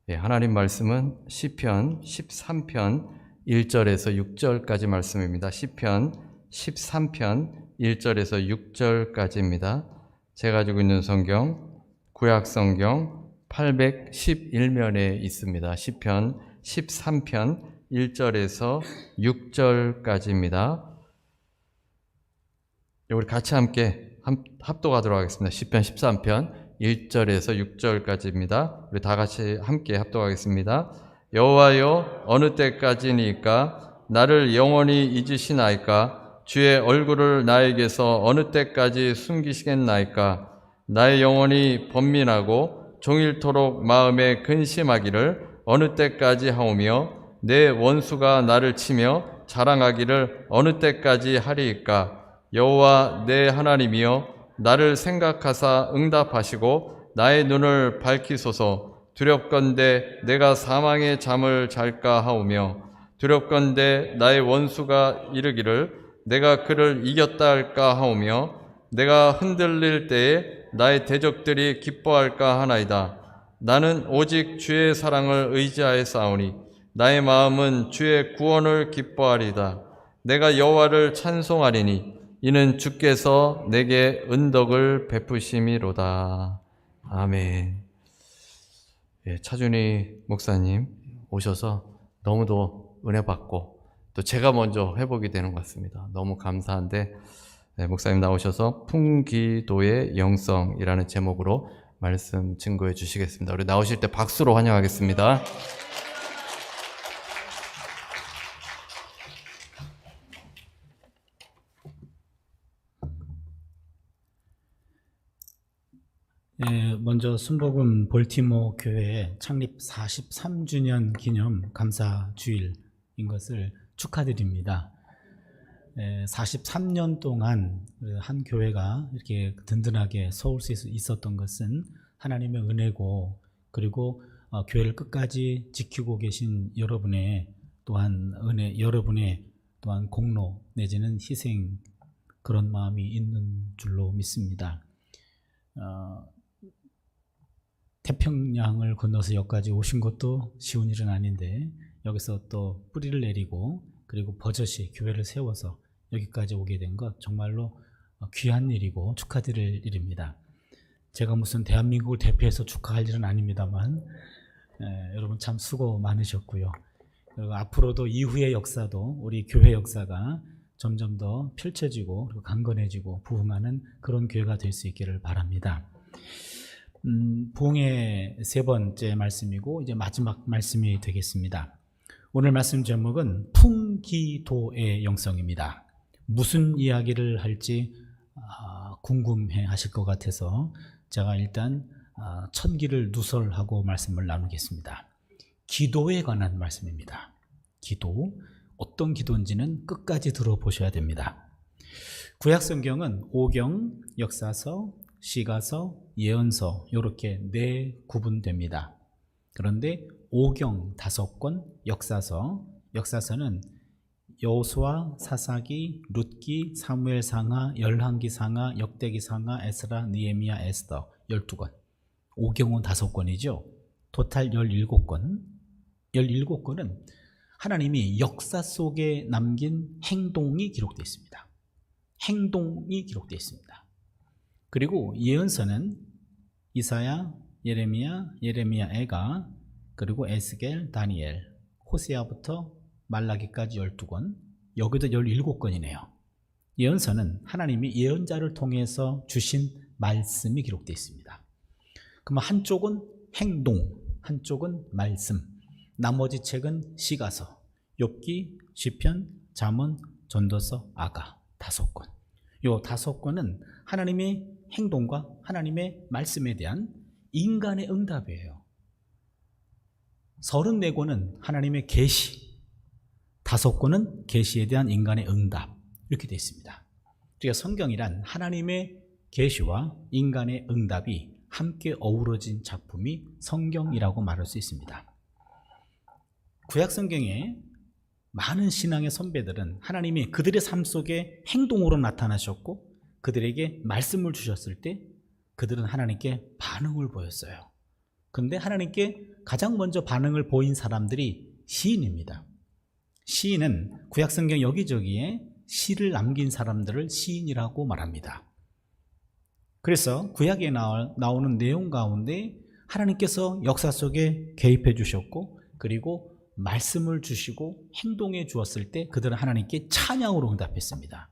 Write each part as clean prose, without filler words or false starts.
하나님 말씀은 시편 13편 1절에서 6절까지 말씀입니다. 시편 13편 1절에서 6절까지입니다. 제가 가지고 있는 성경, 구약 성경 811면에 있습니다. 시편 13편 1절에서 6절까지입니다. 우리 같이 함께 합독하도록 하겠습니다. 시편 13편 1절에서 6절까지입니다. 우리 다 같이 함께 합독하겠습니다. 여호와여, 어느 때까지니까 나를 영원히 잊으시나이까? 주의 얼굴을 나에게서 어느 때까지 숨기시겠나이까? 나의 영혼이 번민하고 종일토록 마음에 근심하기를 어느 때까지 하오며 내 원수가 나를 치며 자랑하기를 어느 때까지 하리이까? 여호와 내 하나님이여, 나를 생각하사 응답하시고 나의 눈을 밝히소서. 두렵건대 내가 사망의 잠을 잘까 하오며 두렵건대 나의 원수가 이르기를 내가 그를 이겼다 할까 하오며 내가 흔들릴 때에 나의 대적들이 기뻐할까 하나이다. 나는 오직 주의 사랑을 의지하여 싸우니 나의 마음은 주의 구원을 기뻐하리다. 내가 여호와를 찬송하리니 이는 주께서 내게 은덕을 베푸심이로다. 아멘. 차준희 목사님 오셔서 너무도 은혜 받고 또 제가 먼저 회복이 되는 것 같습니다. 너무 감사한데 목사님 나오셔서 풍기도의 영성이라는 제목으로 말씀 증거해 주시겠습니다. 우리 나오실 때 박수로 환영하겠습니다. 먼저 순복음 볼티모어 교회 창립 43주년 기념 감사 주일인 것을 축하드립니다. 43년 동안 한 교회가 이렇게 든든하게 서울 수 있었던 것은 하나님의 은혜고, 그리고 교회를 끝까지 지키고 계신 여러분의 또한 은혜, 여러분의 또한 공로 내지는 희생, 그런 마음이 있는 줄로 믿습니다. 태평양을 건너서 여기까지 오신 것도 쉬운 일은 아닌데 여기서 또 뿌리를 내리고 그리고 버젓이 교회를 세워서 여기까지 오게 된 것 정말로 귀한 일이고 축하드릴 일입니다. 제가 무슨 대한민국을 대표해서 축하할 일은 아닙니다만 여러분 참 수고 많으셨고요. 그리고 앞으로도 이후의 역사도 우리 교회 역사가 점점 더 펼쳐지고 그리고 강건해지고 부흥하는 그런 교회가 될 수 있기를 바랍니다. 부흥의 세 번째 말씀이고 이제 마지막 말씀이 되겠습니다. 오늘 말씀 제목은 풍기도의 영성입니다. 무슨 이야기를 할지 궁금해 하실 것 같아서 제가 일단 천기를 누설하고 말씀을 나누겠습니다. 기도에 관한 말씀입니다. 기도, 어떤 기도인지는 끝까지 들어보셔야 됩니다. 구약성경은 오경, 역사서, 시가서, 예언서 이렇게 네 구분됩니다. 그런데 오경 5권, 역사서는 여호수아, 사사기, 룻기, 사무엘상하, 열왕기상하, 역대기상하, 에스라, 느헤미야, 에스더 12권. 오경은 5권이죠. 토탈 17권. 17권은 하나님이 역사 속에 남긴 행동이 기록되어 있습니다. 행동이 기록되어 있습니다. 그리고 예언서는 이사야, 예레미야, 애가, 그리고 에스겔, 다니엘, 호세아부터 말라기까지 12권, 여기도 17권이네요. 예언서는 하나님이 예언자를 통해서 주신 말씀이 기록되어 있습니다. 그러면 한쪽은 행동, 한쪽은 말씀, 나머지 책은 시가서, 욥기, 시편, 잠언, 전도서, 아가 5권. 이 5권은 하나님의 행동과 하나님의 말씀에 대한 인간의 응답이에요. 34권은 하나님의 계시, 5권은 계시에 대한 인간의 응답, 이렇게 되어 있습니다. 그러니까 성경이란 하나님의 계시와 인간의 응답이 함께 어우러진 작품이 성경이라고 말할 수 있습니다. 구약 성경에 많은 신앙의 선배들은 하나님이 그들의 삶 속에 행동으로 나타나셨고 그들에게 말씀을 주셨을 때 그들은 하나님께 반응을 보였어요. 그런데 하나님께 가장 먼저 반응을 보인 사람들이 시인입니다. 시인은 구약성경 여기저기에 시를 남긴 사람들을 시인이라고 말합니다. 그래서 구약에 나오는 내용 가운데 하나님께서 역사 속에 개입해 주셨고, 그리고 말씀을 주시고 행동해 주었을 때 그들은 하나님께 찬양으로 응답했습니다.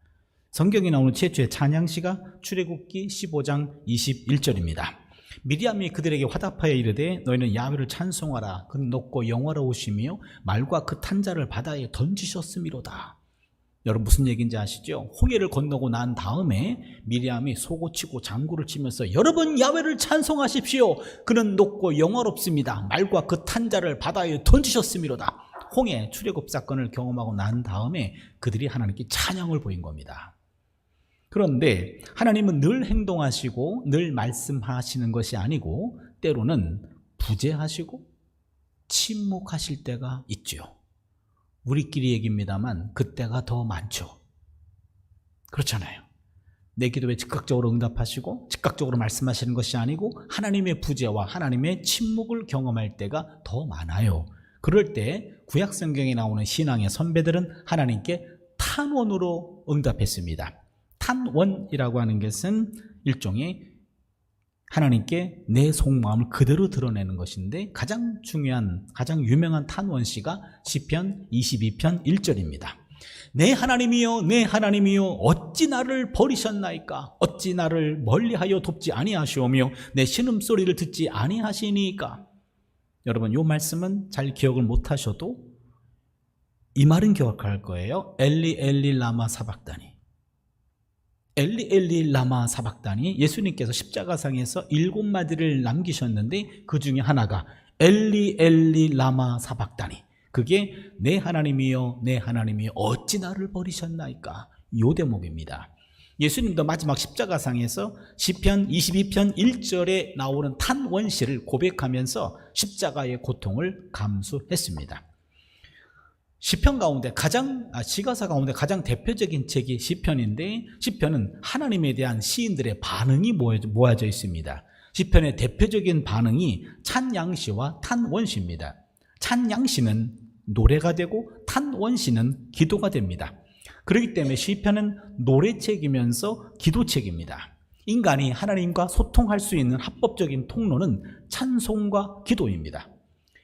성경에 나오는 최초의 찬양시가 출애굽기 15장 21절입니다. 미리암이 그들에게 화답하여 이르되 너희는 야훼를 찬송하라. 그는 높고 영화로우시며 말과 그 탄자를 바다에 던지셨음이로다. 여러분 무슨 얘기인지 아시죠? 홍해를 건너고 난 다음에 미리암이 소고치고 장구를 치면서 여러분 야훼를 찬송하십시오. 그는 높고 영화롭습니다. 말과 그 탄자를 바다에 던지셨음이로다. 홍해 출애굽 사건을 경험하고 난 다음에 그들이 하나님께 찬양을 보인 겁니다. 그런데 하나님은 늘 행동하시고 늘 말씀하시는 것이 아니고 때로는 부재하시고 침묵하실 때가 있죠. 우리끼리 얘기입니다만 그때가 더 많죠. 그렇잖아요. 내 기도에 즉각적으로 응답하시고 즉각적으로 말씀하시는 것이 아니고 하나님의 부재와 하나님의 침묵을 경험할 때가 더 많아요. 그럴 때 구약 성경에 나오는 신앙의 선배들은 하나님께 탄원으로 응답했습니다. 탄원이라고 하는 것은 일종의 하나님께 내 속마음을 그대로 드러내는 것인데 가장 중요한, 가장 유명한 탄원시가 시편 22편 1절입니다. 내 하나님이여 내 하나님이여 어찌 나를 버리셨나이까? 어찌 나를 멀리하여 돕지 아니하시오며 내 신음소리를 듣지 아니하시니까? 여러분 이 말씀은 잘 기억을 못하셔도 이 말은 기억할 거예요. 엘리 엘리 라마 사박다니. 엘리 엘리 라마 사박다니. 예수님께서 십자가상에서 7마디를 남기셨는데 그 중에 하나가 엘리 엘리 라마 사박다니. 그게 내 하나님이여 내 하나님이여 어찌 나를 버리셨나이까? 요 대목입니다. 예수님도 마지막 십자가상에서 시편 22편 1절에 나오는 탄원시를 고백하면서 십자가의 고통을 감수했습니다. 시편 가운데 시가사 가운데 가장 대표적인 책이 시편인데, 시편은 하나님에 대한 시인들의 반응이 모아져 있습니다. 시편의 대표적인 반응이 찬양시와 탄원시입니다. 찬양시는 노래가 되고 탄원시는 기도가 됩니다. 그렇기 때문에 시편은 노래책이면서 기도책입니다. 인간이 하나님과 소통할 수 있는 합법적인 통로는 찬송과 기도입니다.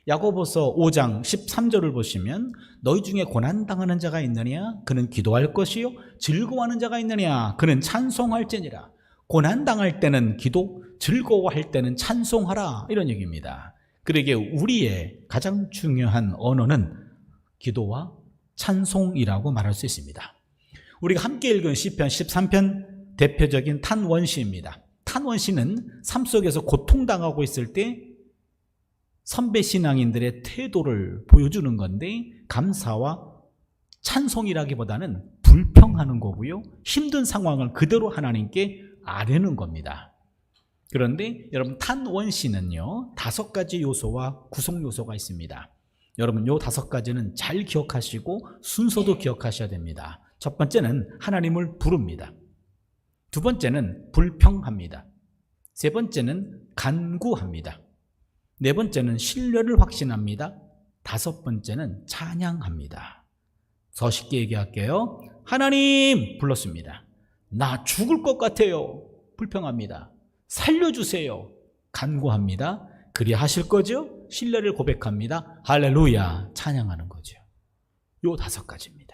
야고보서 5장 13절을 보시면 너희 중에 고난당하는 자가 있느냐? 그는 기도할 것이요 즐거워하는 자가 있느냐? 그는 찬송할지니라. 고난당할 때는 기도, 즐거워할 때는 찬송하라, 이런 얘기입니다. 그러기에 우리의 가장 중요한 언어는 기도와 찬송이라고 말할 수 있습니다. 우리가 함께 읽은 시편 13편 대표적인 탄원시입니다. 탄원시는 삶 속에서 고통당하고 있을 때 선배 신앙인들의 태도를 보여주는 건데, 감사와 찬송이라기보다는 불평하는 거고요, 힘든 상황을 그대로 하나님께 아뢰는 겁니다. 그런데 여러분 탄원시는요 5가지 요소와 구성 요소가 있습니다. 여러분 요 5가지는 잘 기억하시고 순서도 기억하셔야 됩니다. 첫 번째는 하나님을 부릅니다. 두 번째는 불평합니다. 세 번째는 간구합니다. 네 번째는 신뢰를 확신합니다. 다섯 번째는 찬양합니다. 더 쉽게 얘기할게요. 하나님 불렀습니다. 나 죽을 것 같아요. 불평합니다. 살려주세요. 간구합니다. 그리야 하실 거죠? 신뢰를 고백합니다. 할렐루야. 찬양하는 거죠. 요 5가지입니다.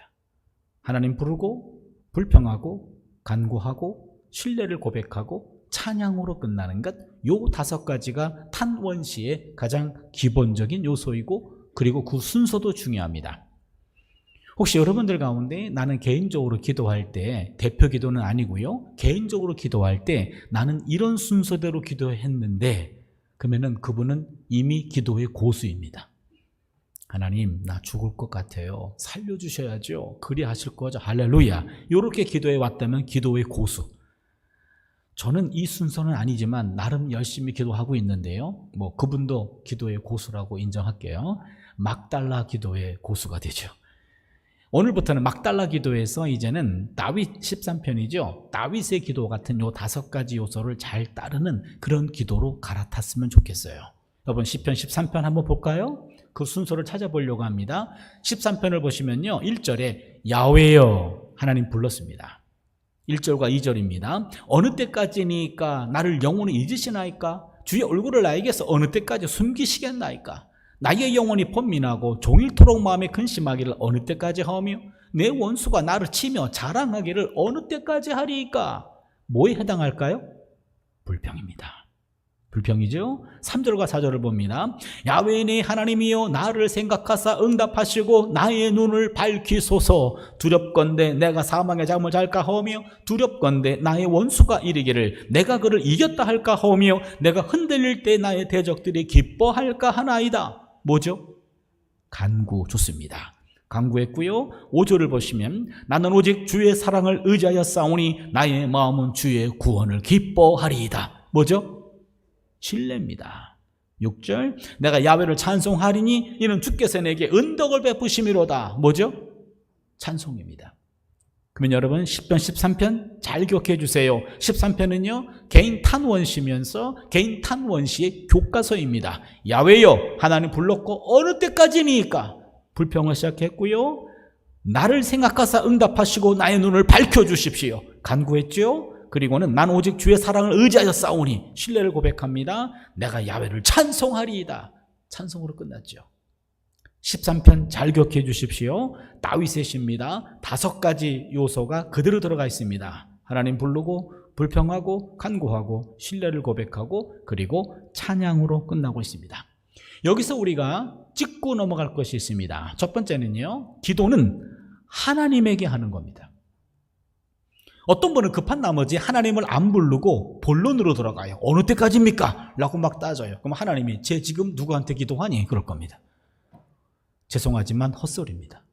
하나님 부르고 불평하고 간구하고 신뢰를 고백하고 찬양으로 끝나는 것, 요 5가지가 탄원시의 가장 기본적인 요소이고, 그리고 그 순서도 중요합니다. 혹시 여러분들 가운데 나는 개인적으로 기도할 때, 대표 기도는 아니고요, 개인적으로 기도할 때 나는 이런 순서대로 기도했는데, 그러면은 그분은 이미 기도의 고수입니다. 하나님 나 죽을 것 같아요. 살려주셔야죠. 그리 하실 거죠. 할렐루야. 이렇게 기도해 왔다면 기도의 고수. 저는 이 순서는 아니지만 나름 열심히 기도하고 있는데요, 뭐 그분도 기도의 고수라고 인정할게요. 막달라 기도의 고수가 되죠. 오늘부터는 막달라 기도에서 이제는 다윗 13편이죠. 다윗의 기도 같은 요 5가지 요소를 잘 따르는 그런 기도로 갈아탔으면 좋겠어요. 여러분 시편 13편 한번 볼까요? 그 순서를 찾아보려고 합니다. 13편을 보시면요, 1절에 야훼여 하나님 불렀습니다. 1절과 2절입니다. 어느 때까지니까 나를 영원히 잊으시나이까? 주의 얼굴을 나에게서 어느 때까지 숨기시겠나이까? 나의 영혼이 번민하고 종일토록 마음에 근심하기를 어느 때까지 하며 내 원수가 나를 치며 자랑하기를 어느 때까지 하리이까? 뭐에 해당할까요? 불평입니다. 불평이죠. 3절과 4절을 봅니다. 야훼 내 하나님이여 나를 생각하사 응답하시고 나의 눈을 밝히소서. 두렵건대 내가 사망의 잠을 잘까 하오며 두렵건대 나의 원수가 이르기를 내가 그를 이겼다 할까 하오며 내가 흔들릴 때 나의 대적들이 기뻐할까 하나이다. 뭐죠? 간구. 좋습니다. 간구했고요. 5절을 보시면 나는 오직 주의 사랑을 의지하여 싸우니 나의 마음은 주의 구원을 기뻐하리이다. 뭐죠? 신뢰입니다. 6절 내가 야훼를 찬송하리니 이는 주께서 내게 은덕을 베푸심이로다. 뭐죠? 찬송입니다. 그러면 여러분 10편 13편 잘 기억해 주세요. 13편은요 개인 탄원시면서 개인 탄원시의 교과서입니다. 야훼여 하나님 불렀고 어느 때까지니까 불평을 시작했고요. 나를 생각하사 응답하시고 나의 눈을 밝혀주십시오. 간구했죠. 그리고는 난 오직 주의 사랑을 의지하여 싸우니 신뢰를 고백합니다. 내가 야훼를 찬송하리이다. 찬송으로 끝났죠. 13편 잘 기억해 주십시오. 다윗의 시입니다. 5가지 요소가 그대로 들어가 있습니다. 하나님 부르고 불평하고 간구하고 신뢰를 고백하고 그리고 찬양으로 끝나고 있습니다. 여기서 우리가 짚고 넘어갈 것이 있습니다. 첫 번째는요, 기도는 하나님에게 하는 겁니다. 어떤 분은 급한 나머지 하나님을 안 부르고 본론으로 들어가요. 어느 때까지입니까? 라고 막 따져요. 그럼 하나님이 쟤 지금 누구한테 기도하니? 그럴 겁니다. 죄송하지만 헛소리입니다.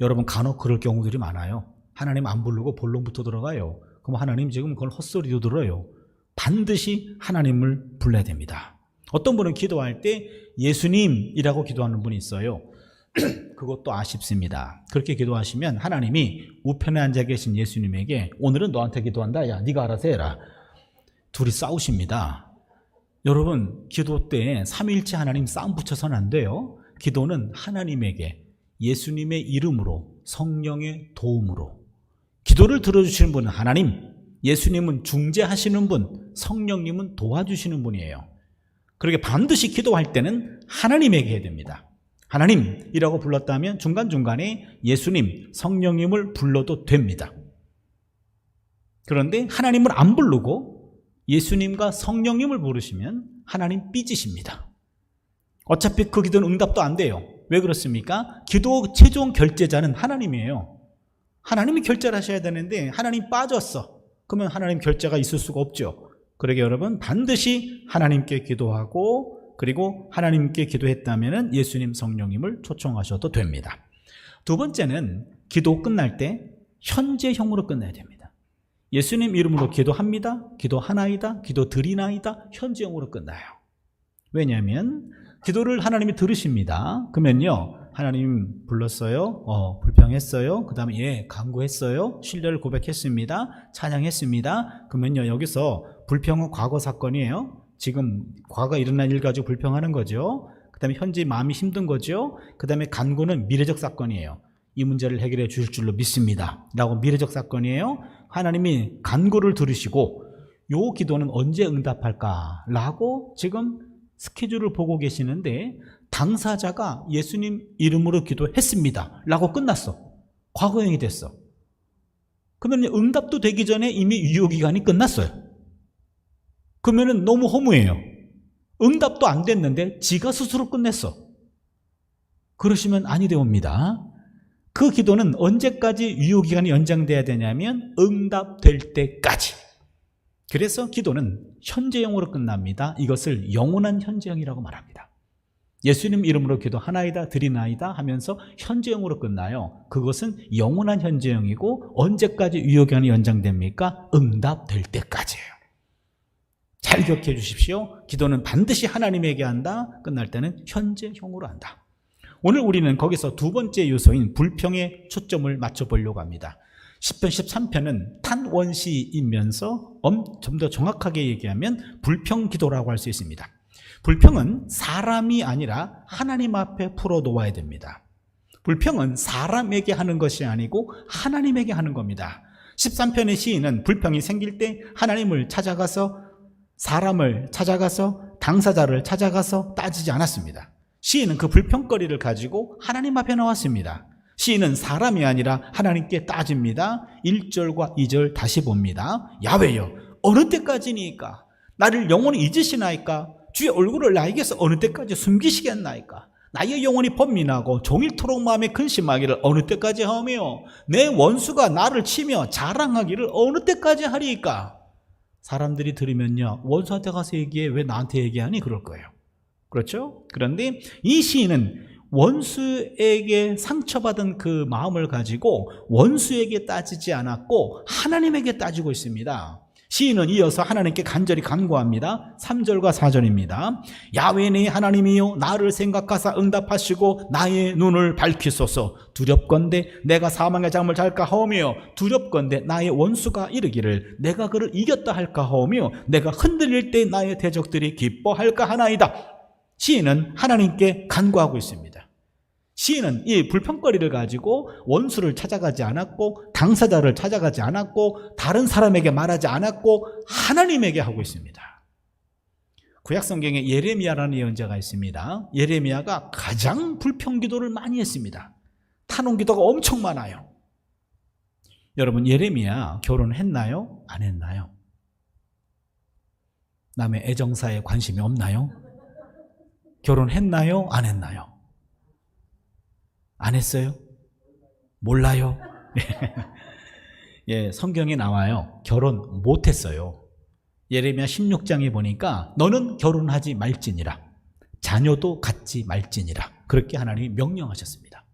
여러분 간혹 그럴 경우들이 많아요. 하나님 안 부르고 본론부터 들어가요. 그럼 하나님 지금 그걸 헛소리도 들어요. 반드시 하나님을 불러야 됩니다. 어떤 분은 기도할 때 예수님이라고 기도하는 분이 있어요. 그것도 아쉽습니다. 그렇게 기도하시면 하나님이 우편에 앉아 계신 예수님에게 오늘은 너한테 기도한다. 야, 네가 알아서 해라. 둘이 싸우십니다. 여러분 기도 때 삼위일체 하나님 싸움 붙여서는 안 돼요. 기도는 하나님에게 예수님의 이름으로 성령의 도움으로 기도를 들어주시는 분은 하나님, 예수님은 중재하시는 분, 성령님은 도와주시는 분이에요. 그렇게 반드시 기도할 때는 하나님에게 해야 됩니다. 하나님이라고 불렀다면 중간중간에 예수님, 성령님을 불러도 됩니다. 그런데 하나님을 안 부르고 예수님과 성령님을 부르시면 하나님 삐지십니다. 어차피 그 기도는 응답도 안 돼요. 왜 그렇습니까? 기도 최종 결제자는 하나님이에요. 하나님이 결제를 하셔야 되는데 하나님 빠졌어. 그러면 하나님 결제가 있을 수가 없죠. 그러게 여러분 반드시 하나님께 기도하고 그리고 하나님께 기도했다면 예수님 성령님을 초청하셔도 됩니다. 두 번째는 기도 끝날 때 현재형으로 끝나야 됩니다. 예수님 이름으로 기도합니다. 기도하나이다. 기도드리나이다. 현재형으로 끝나요. 왜냐하면 기도를 하나님이 들으십니다. 그러면요 하나님 불렀어요. 불평했어요. 그 다음에 예 간구했어요. 신뢰를 고백했습니다. 찬양했습니다. 그러면요 여기서 불평은 과거 사건이에요. 지금 과거 일어난 일 가지고 불평하는 거죠. 그 다음에 현재 마음이 힘든 거죠. 그 다음에 간구는 미래적 사건이에요. 이 문제를 해결해 주실 줄로 믿습니다 라고 미래적 사건이에요. 하나님이 간구를 들으시고 요 기도는 언제 응답할까 라고 지금 스케줄을 보고 계시는데 당사자가 예수님 이름으로 기도했습니다 라고 끝났어. 과거형이 됐어. 그러면 응답도 되기 전에 이미 유효기간이 끝났어요. 그러면 너무 허무해요. 응답도 안 됐는데 지가 스스로 끝냈어. 그러시면 아니 되옵니다. 그 기도는 언제까지 유효기간이 연장돼야 되냐면 응답될 때까지. 그래서 기도는 현재형으로 끝납니다. 이것을 영원한 현재형이라고 말합니다. 예수님 이름으로 기도하나이다 드리나이다 하면서 현재형으로 끝나요. 그것은 영원한 현재형이고 언제까지 유효기간이 연장됩니까? 응답될 때까지예요. 잘 기억해 주십시오. 기도는 반드시 하나님에게 한다. 끝날 때는 현재형으로 한다. 오늘 우리는 거기서 두 번째 요소인 불평에 초점을 맞춰보려고 합니다. 10편 13편은 탄원시이면서 좀 더 정확하게 얘기하면 불평기도라고 할 수 있습니다. 불평은 사람이 아니라 하나님 앞에 풀어놓아야 됩니다. 불평은 사람에게 하는 것이 아니고 하나님에게 하는 겁니다. 13편의 시인은 불평이 생길 때 하나님을 찾아가서, 사람을 찾아가서, 당사자를 찾아가서 따지지 않았습니다. 시인은 그 불평거리를 가지고 하나님 앞에 나왔습니다. 시인은 사람이 아니라 하나님께 따집니다. 1절과 2절 다시 봅니다. 야훼여, 어느 때까지니까? 나를 영원히 잊으시나이까? 주의 얼굴을 나에게서 어느 때까지 숨기시겠나이까? 나의 영혼이 번민하고 종일토록 마음에 근심하기를 어느 때까지 하며 내 원수가 나를 치며 자랑하기를 어느 때까지 하리이까? 사람들이 들으면요, 원수한테 가서 얘기해, 왜 나한테 얘기하니? 그럴 거예요. 그렇죠? 그런데 이 시인은 원수에게 상처받은 그 마음을 가지고 원수에게 따지지 않았고 하나님에게 따지고 있습니다. 시인은 이어서 하나님께 간절히 간구합니다. 3절과 4절입니다. 야훼 내 하나님이여, 나를 생각하사 응답하시고 나의 눈을 밝히소서. 두렵건대 내가 사망의 잠을 잘까 하오며 두렵건대 나의 원수가 이르기를 내가 그를 이겼다 할까 하오며 내가 흔들릴 때 나의 대적들이 기뻐할까 하나이다. 시인은 하나님께 간구하고 있습니다. 시인은 이 불평거리를 가지고 원수를 찾아가지 않았고 당사자를 찾아가지 않았고 다른 사람에게 말하지 않았고 하나님에게 하고 있습니다. 구약성경에 예레미야라는 예언자가 있습니다. 예레미야가 가장 불평기도를 많이 했습니다. 탄원기도가 엄청 많아요. 여러분, 예레미야 결혼했나요? 안 했나요? 남의 애정사에 관심이 없나요? 결혼했나요? 안 했나요? 안 했어요? 몰라요? 예, 성경에 나와요. 결혼 못했어요. 예레미야 16장에 보니까 너는 결혼하지 말지니라, 자녀도 갖지 말지니라, 그렇게 하나님이 명령하셨습니다.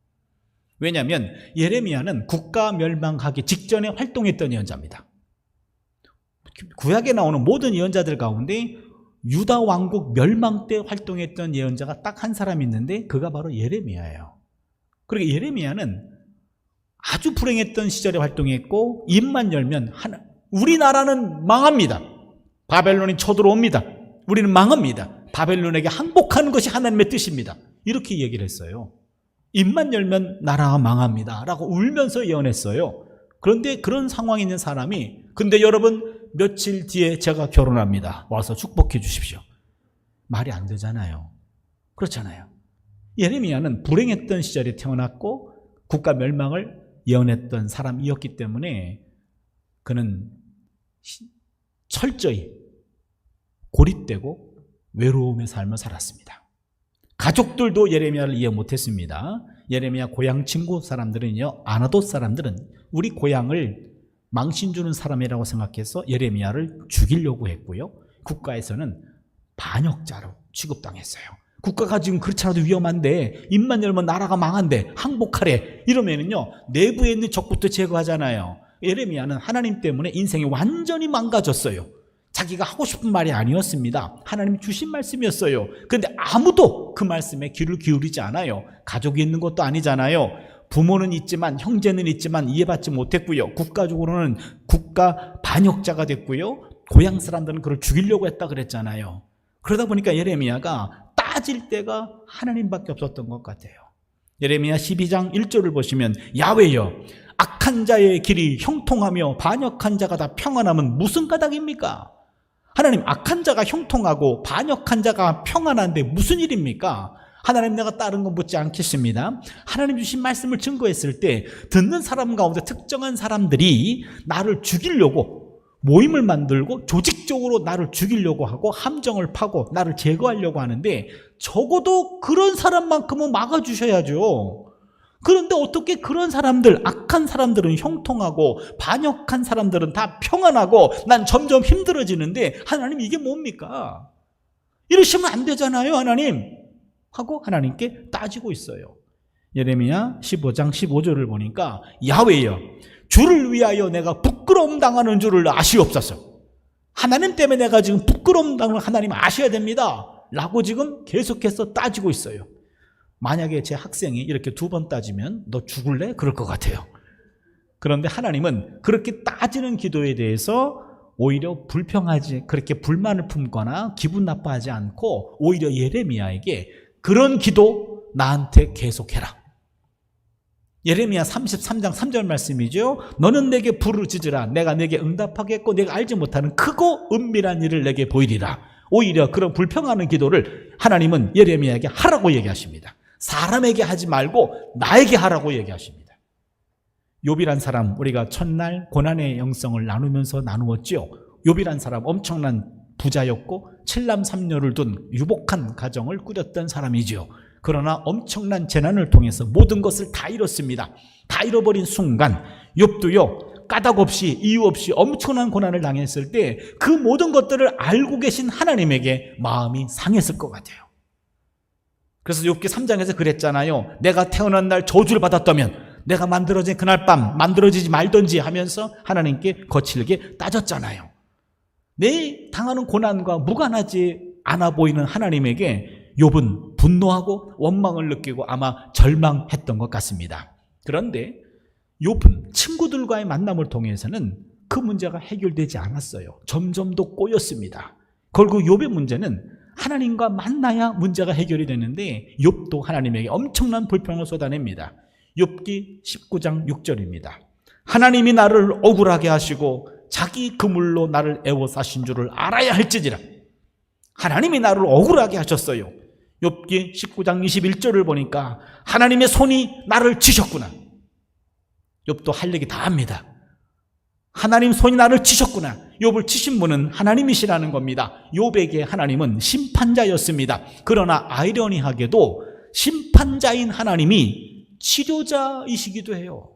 왜냐하면 예레미야는 국가 멸망하기 직전에 활동했던 예언자입니다. 구약에 나오는 모든 예언자들 가운데 유다 왕국 멸망 때 활동했던 예언자가 딱 한 사람 있는데 그가 바로 예레미야예요. 그리고 예레미야는 아주 불행했던 시절에 활동했고 입만 열면 우리나라는 망합니다. 바벨론이 쳐들어옵니다. 우리는 망합니다. 바벨론에게 항복하는 것이 하나님의 뜻입니다. 이렇게 얘기를 했어요. 입만 열면 나라가 망합니다 라고 울면서 예언했어요. 그런데 그런 상황에 있는 사람이, 근데 여러분 며칠 뒤에 제가 결혼합니다, 와서 축복해 주십시오. 말이 안 되잖아요. 그렇잖아요. 예레미야는 불행했던 시절에 태어났고 국가 멸망을 예언했던 사람이었기 때문에 그는 철저히 고립되고 외로움의 삶을 살았습니다. 가족들도 예레미야를 이해 못했습니다. 예레미야 고향 친구 사람들은요, 아나돗 사람들은 우리 고향을 망신 주는 사람이라고 생각해서 예레미야를 죽이려고 했고요, 국가에서는 반역자로 취급당했어요. 국가가 지금 그렇지 않아도 위험한데 입만 열면 나라가 망한데 항복하래 이러면은요, 내부에 있는 적부터 제거하잖아요. 예레미야는 하나님 때문에 인생이 완전히 망가졌어요. 자기가 하고 싶은 말이 아니었습니다. 하나님 주신 말씀이었어요. 그런데 아무도 그 말씀에 귀를 기울이지 않아요. 가족이 있는 것도 아니잖아요. 부모는 있지만, 형제는 있지만 이해받지 못했고요, 국가적으로는 국가 반역자가 됐고요, 고향 사람들은 그를 죽이려고 했다 그랬잖아요. 그러다 보니까 예레미야가 따질 때가 하나님밖에 없었던 것 같아요. 예레미야 12장 1절을 보시면 야훼여, 악한 자의 길이 형통하며 반역한 자가 다 평안함은 무슨 까닭입니까? 하나님, 악한 자가 형통하고 반역한 자가 평안한데 무슨 일입니까? 하나님, 내가 다른 건 묻지 않겠습니다. 하나님 주신 말씀을 증거했을 때 듣는 사람 가운데 특정한 사람들이 나를 죽이려고 모임을 만들고 조직적으로 나를 죽이려고 하고 함정을 파고 나를 제거하려고 하는데 적어도 그런 사람만큼은 막아주셔야죠. 그런데 어떻게 그런 사람들, 악한 사람들은 형통하고 반역한 사람들은 다 평안하고 난 점점 힘들어지는데 하나님, 이게 뭡니까? 이러시면 안 되잖아요, 하나님 하고 하나님께 따지고 있어요. 예레미야 15장 15절을 보니까 야훼여, 주를 위하여 내가 부끄러움 당하는 줄을 아시옵소서. 하나님 때문에 내가 지금 부끄러움 당하는 하나님 아셔야 됩니다 라고 지금 계속해서 따지고 있어요. 만약에 제 학생이 이렇게 2번 따지면 너 죽을래? 그럴 것 같아요. 그런데 하나님은 그렇게 따지는 기도에 대해서 오히려 불평하지, 그렇게 불만을 품거나 기분 나빠하지 않고 오히려 예레미야에게 그런 기도 나한테 계속해라. 예레미야 33장 3절 말씀이죠. 너는 내게 부르짖으라. 내가 내게 응답하겠고 내가 알지 못하는 크고 은밀한 일을 내게 보이리라. 오히려 그런 불평하는 기도를 하나님은 예레미야에게 하라고 얘기하십니다. 사람에게 하지 말고 나에게 하라고 얘기하십니다. 욥이란 사람, 우리가 첫날 고난의 영성을 나누면서 나누었죠. 욥이란 사람 엄청난 부자였고 7남 3녀를 둔 유복한 가정을 꾸렸던 사람이죠. 그러나 엄청난 재난을 통해서 모든 것을 다 잃었습니다. 다 잃어버린 순간 욥도요, 까닭 없이 이유 없이 엄청난 고난을 당했을 때 그 모든 것들을 알고 계신 하나님에게 마음이 상했을 것 같아요. 그래서 욥기 3장에서 그랬잖아요. 내가 태어난 날 저주를 받았다면 내가 만들어진 그날 밤 만들어지지 말던지 하면서 하나님께 거칠게 따졌잖아요. 내 당하는 고난과 무관하지 않아 보이는 하나님에게 욥은 분노하고 원망을 느끼고 아마 절망했던 것 같습니다. 그런데 욥은 친구들과의 만남을 통해서는 그 문제가 해결되지 않았어요. 점점 더 꼬였습니다. 결국 욥의 문제는 하나님과 만나야 문제가 해결이 되는데 욥도 하나님에게 엄청난 불평을 쏟아냅니다. 욥기 19장 6절입니다. 하나님이 나를 억울하게 하시고 자기 그물로 나를 애워싸신 줄을 알아야 할지니라. 하나님이 나를 억울하게 하셨어요. 욥기 19장 21절을 보니까 하나님의 손이 나를 치셨구나. 욥도 할 얘기 다 합니다. 하나님 손이 나를 치셨구나. 욥을 치신 분은 하나님이시라는 겁니다. 욥에게 하나님은 심판자였습니다. 그러나 아이러니하게도 심판자인 하나님이 치료자이시기도 해요.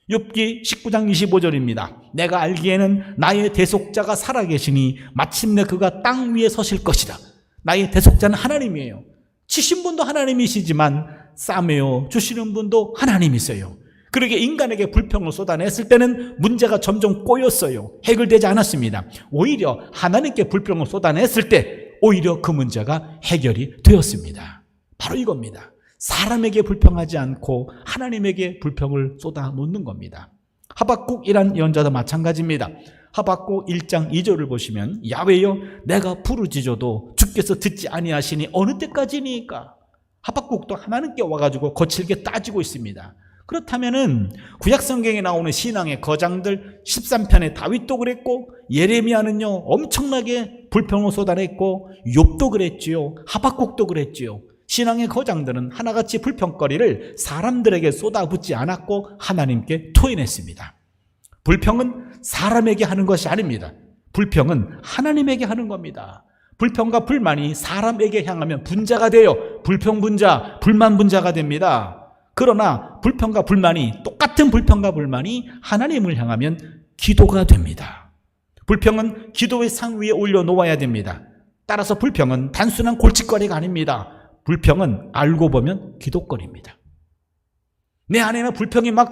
욥기 19장 25절입니다. 내가 알기에는 나의 대속자가 살아계시니 마침내 그가 땅 위에 서실 것이다. 나의 대속자는 하나님이에요. 치신 분도 하나님이시지만 싸매어 주시는 분도 하나님이세요. 그러게 인간에게 불평을 쏟아냈을 때는 문제가 점점 꼬였어요. 해결되지 않았습니다. 오히려 하나님께 불평을 쏟아냈을 때 오히려 그 문제가 해결이 되었습니다. 바로 이겁니다. 사람에게 불평하지 않고 하나님에게 불평을 쏟아놓는 겁니다. 하박국이란 예언자도 마찬가지입니다. 하박국 1장 2절을 보시면 야훼여 내가 부르짖어도 주께서 듣지 아니하시니 어느 때까지니까. 하박국도 하나님께 와가지고 거칠게 따지고 있습니다. 그렇다면은 구약성경에 나오는 신앙의 거장들 13편의 다윗도 그랬고 예레미야는요 엄청나게 불평을 쏟아냈고 욥도 그랬지요. 하박국도 그랬지요. 신앙의 거장들은 하나같이 불평거리를 사람들에게 쏟아붓지 않았고 하나님께 토해냈습니다. 불평은 사람에게 하는 것이 아닙니다. 불평은 하나님에게 하는 겁니다. 불평과 불만이 사람에게 향하면 분자가 돼요. 불평분자, 불만분자가 됩니다. 그러나 불평과 불만이, 똑같은 불평과 불만이 하나님을 향하면 기도가 됩니다. 불평은 기도의 상 위에 올려놓아야 됩니다. 따라서 불평은 단순한 골칫거리가 아닙니다. 불평은 알고 보면 기도거리입니다. 내 안에는 불평이 막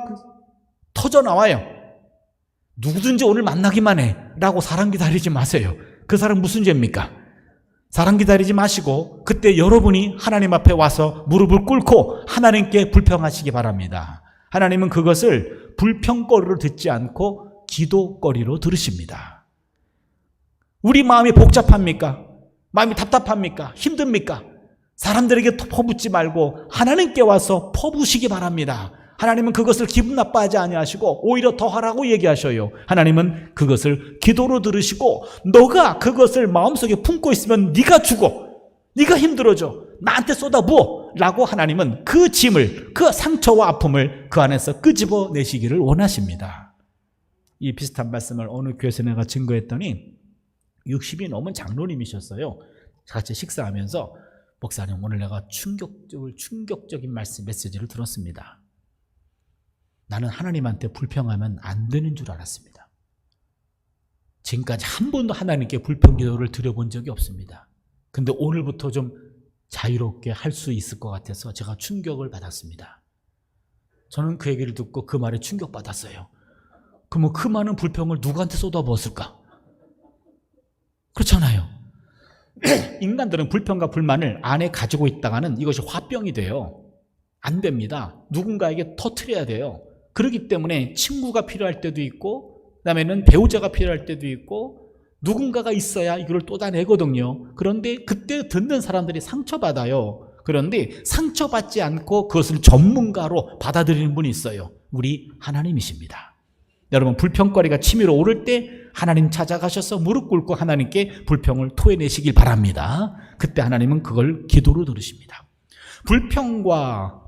터져나와요. 누구든지 오늘 만나기만 해 라고 사람 기다리지 마세요. 그 사람 무슨 죄입니까? 사람 기다리지 마시고 그때 여러분이 하나님 앞에 와서 무릎을 꿇고 하나님께 불평하시기 바랍니다. 하나님은 그것을 불평거리로 듣지 않고 기도거리로 들으십니다. 우리 마음이 복잡합니까? 마음이 답답합니까? 힘듭니까? 사람들에게 퍼붓지 말고 하나님께 와서 퍼부시기 바랍니다. 하나님은 그것을 기분 나빠하지 아니하시고 오히려 더 하라고 얘기하셔요. 하나님은 그것을 기도로 들으시고 너가 그것을 마음속에 품고 있으면 네가 죽어, 네가 힘들어져, 나한테 쏟아부어 라고 하나님은 그 짐을, 그 상처와 아픔을 그 안에서 끄집어내시기를 원하십니다. 이 비슷한 말씀을 어느 교회에서 내가 증거했더니 60이 넘은 장로님이셨어요. 같이 식사하면서 목사님 오늘 내가 충격적인 메시지를 들었습니다. 나는 하나님한테 불평하면 안 되는 줄 알았습니다. 지금까지 한 번도 하나님께 불평 기도를 드려본 적이 없습니다. 근데 오늘부터 좀 자유롭게 할 수 있을 것 같아서 제가 충격을 받았습니다. 저는 그 얘기를 듣고 그 말에 충격받았어요. 그러면 그 많은 불평을 누구한테 쏟아부었을까? 그렇잖아요. 인간들은 불평과 불만을 안에 가지고 있다가는 이것이 화병이 돼요. 안 됩니다. 누군가에게 터뜨려야 돼요. 그렇기 때문에 친구가 필요할 때도 있고 그다음에는 배우자가 필요할 때도 있고 누군가가 있어야 이걸 쏟아내거든요. 그런데 그때 듣는 사람들이 상처받아요. 그런데 상처받지 않고 그것을 전문가로 받아들이는 분이 있어요. 우리 하나님이십니다. 여러분, 불평거리가 치밀어 오를 때 하나님 찾아가셔서 무릎 꿇고 하나님께 불평을 토해내시길 바랍니다. 그때 하나님은 그걸 기도로 들으십니다.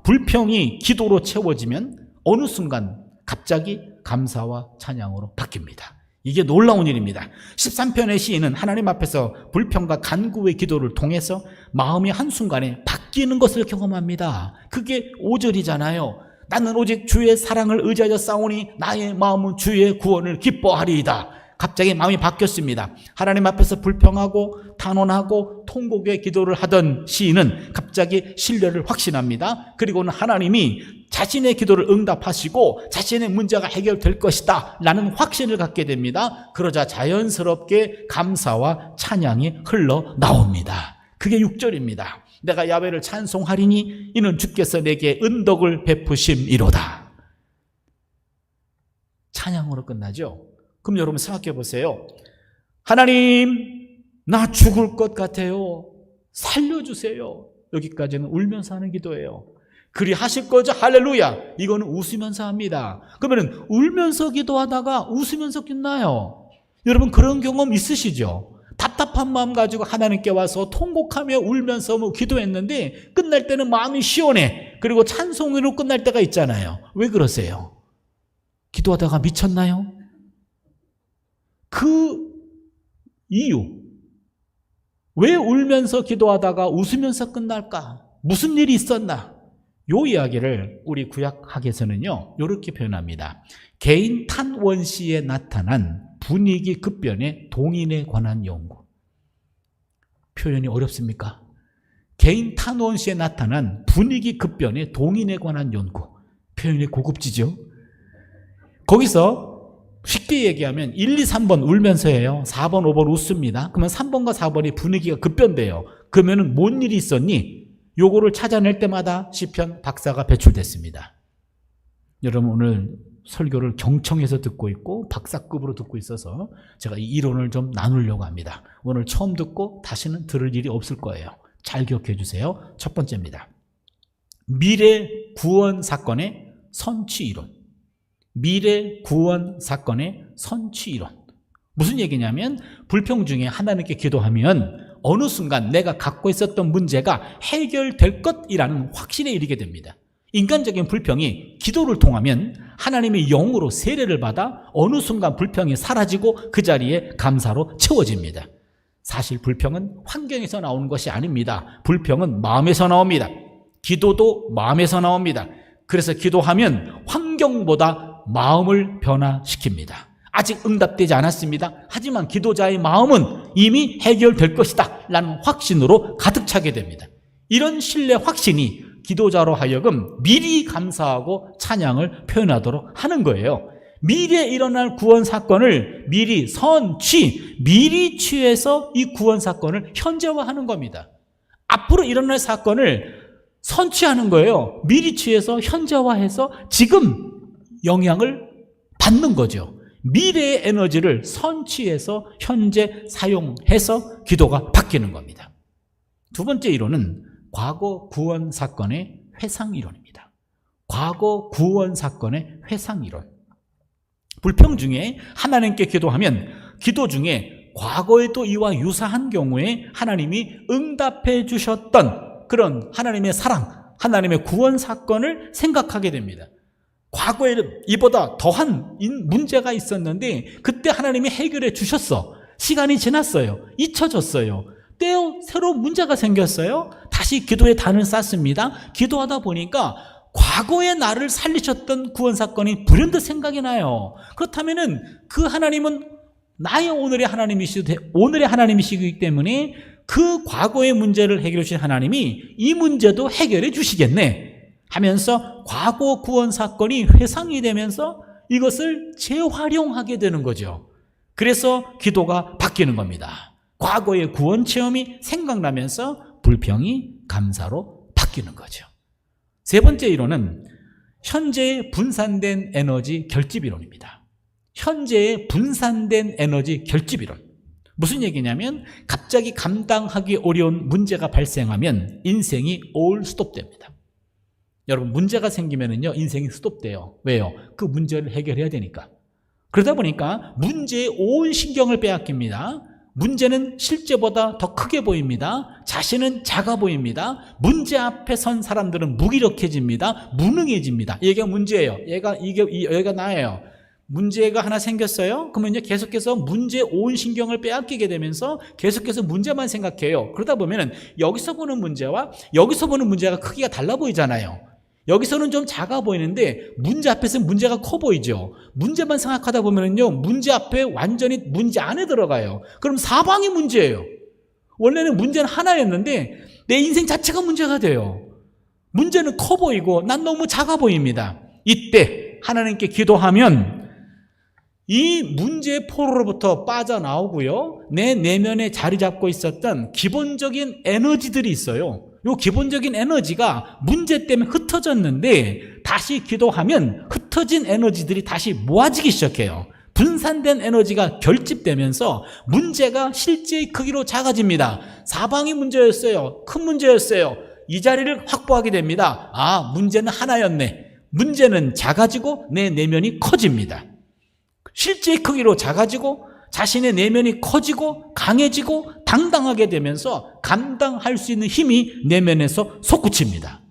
불평이 기도로 채워지면 어느 순간 갑자기 감사와 찬양으로 바뀝니다. 이게 놀라운 일입니다. 13편의 시인은 하나님 앞에서 불평과 간구의 기도를 통해서 마음이 한순간에 바뀌는 것을 경험합니다. 그게 5절이잖아요. 나는 오직 주의 사랑을 의지하여 싸우니 나의 마음은 주의 구원을 기뻐하리이다. 갑자기 마음이 바뀌었습니다. 하나님 앞에서 불평하고 탄원하고 통곡의 기도를 하던 시인은 갑자기 신뢰를 확신합니다. 그리고는 하나님이 자신의 기도를 응답하시고 자신의 문제가 해결될 것이다 라는 확신을 갖게 됩니다. 그러자 자연스럽게 감사와 찬양이 흘러나옵니다. 그게 6절입니다. 내가 야훼를 찬송하리니 이는 주께서 내게 은덕을 베푸심이로다. 찬양으로 끝나죠. 그럼 여러분 생각해 보세요. 하나님, 나 죽을 것 같아요. 살려주세요. 여기까지는 울면서 하는 기도예요. 그리 하실 거죠? 할렐루야. 이거는 웃으면서 합니다. 그러면 울면서 기도하다가 웃으면서 끝나요. 여러분 그런 경험 있으시죠? 답답한 마음 가지고 하나님께 와서 통곡하며 울면서 기도했는데 끝날 때는 마음이 시원해. 그리고 찬송으로 끝날 때가 있잖아요. 왜 그러세요? 기도하다가 미쳤나요? 그 이유, 왜 울면서 기도하다가 웃으면서 끝날까? 무슨 일이 있었나? 요 이야기를 우리 구약학에서는요 이렇게 표현합니다. 개인 탄원시에 나타난 분위기 급변의 동인에 관한 연구. 표현이 어렵습니까? 개인 탄원시에 나타난 분위기 급변의 동인에 관한 연구. 표현이 고급지죠? 거기서 쉽게 얘기하면 1, 2, 3번 울면서 해요. 4번, 5번 웃습니다. 그러면 3번과 4번이 분위기가 급변돼요. 그러면 뭔 일이 있었니? 요거를 찾아낼 때마다 시편 박사가 배출됐습니다. 여러분 오늘 설교를 경청해서 듣고 있고 박사급으로 듣고 있어서 제가 이 이론을 좀 나누려고 합니다. 오늘 처음 듣고 다시는 들을 일이 없을 거예요. 잘 기억해 주세요. 첫 번째입니다. 미래 구원 사건의 선취 이론. 미래 구원 사건의 선취 이론. 무슨 얘기냐면 불평 중에 하나님께 기도하면 어느 순간 내가 갖고 있었던 문제가 해결될 것이라는 확신에 이르게 됩니다. 인간적인 불평이 기도를 통하면 하나님의 영으로 세례를 받아 어느 순간 불평이 사라지고 그 자리에 감사로 채워집니다. 사실 불평은 환경에서 나오는 것이 아닙니다. 불평은 마음에서 나옵니다. 기도도 마음에서 나옵니다. 그래서 기도하면 환경보다 마음을 변화시킵니다. 아직 응답되지 않았습니다. 하지만 기도자의 마음은 이미 해결될 것이다 라는 확신으로 가득 차게 됩니다. 이런 신뢰 확신이 기도자로 하여금 미리 감사하고 찬양을 표현하도록 하는 거예요. 미래에 일어날 구원 사건을 미리 미리 취해서 이 구원 사건을 현재화하는 겁니다. 앞으로 일어날 사건을 선취하는 거예요. 미리 취해서 현재화해서 지금 영향을 받는 거죠. 미래의 에너지를 선취해서 현재 사용해서 기도가 바뀌는 겁니다. 두 번째 이론은 과거 구원 사건의 회상 이론입니다. 과거 구원 사건의 회상 이론. 불평 중에 하나님께 기도하면 기도 중에 과거에도 이와 유사한 경우에 하나님이 응답해 주셨던 그런 하나님의 사랑, 하나님의 구원 사건을 생각하게 됩니다. 과거에는 이보다 더한 문제가 있었는데 그때 하나님이 해결해 주셨어. 시간이 지났어요. 잊혀졌어요. 때요 새로운 문제가 생겼어요. 다시 기도의 단을 쌓습니다. 기도하다 보니까 과거의 나를 살리셨던 구원 사건이 불현듯 생각이 나요. 그렇다면은 그 하나님은 나의 오늘의 하나님이시기 때문에 그 과거의 문제를 해결해 주신 하나님이 이 문제도 해결해 주시겠네 하면서 과거 구원 사건이 회상이 되면서 이것을 재활용하게 되는 거죠. 그래서 기도가 바뀌는 겁니다. 과거의 구원 체험이 생각나면서 불평이 감사로 바뀌는 거죠. 세 번째 이론은 현재의 분산된 에너지 결집 이론입니다. 현재의 분산된 에너지 결집이론. 무슨 얘기냐면 갑자기 감당하기 어려운 문제가 발생하면 인생이 all 스톱됩니다. 여러분, 문제가 생기면은요, 인생이 스톱돼요. 왜요? 그 문제를 해결해야 되니까. 그러다 보니까 문제에 온 신경을 빼앗깁니다. 문제는 실제보다 더 크게 보입니다. 자신은 작아 보입니다. 문제 앞에 선 사람들은 무기력해집니다. 무능해집니다. 얘가 문제예요. 얘가 나예요. 문제가 하나 생겼어요. 그러면 계속해서 문제에 온 신경을 빼앗기게 되면서 계속해서 문제만 생각해요. 그러다 보면은 여기서 보는 문제와 여기서 보는 문제가 크기가 달라 보이잖아요. 여기서는 좀 작아 보이는데 문제 앞에서는 문제가 커 보이죠. 문제만 생각하다 보면은요, 문제 앞에 완전히 문제 안에 들어가요. 그럼 사방이 문제예요. 원래는 문제는 하나였는데 내 인생 자체가 문제가 돼요. 문제는 커 보이고 난 너무 작아 보입니다. 이때 하나님께 기도하면 이 문제의 포로로부터 빠져나오고요, 내 내면에 자리 잡고 있었던 기본적인 에너지들이 있어요. 이 기본적인 에너지가 문제 때문에 흩어졌는데 다시 기도하면 흩어진 에너지들이 다시 모아지기 시작해요. 분산된 에너지가 결집되면서 문제가 실제의 크기로 작아집니다. 사방이 문제였어요. 큰 문제였어요. 이 자리를 확보하게 됩니다. 아, 문제는 하나였네. 문제는 작아지고 내 내면이 커집니다. 실제의 크기로 작아지고 자신의 내면이 커지고 강해지고 당당하게 되면서 감당할 수 있는 힘이 내면에서 솟구칩니다.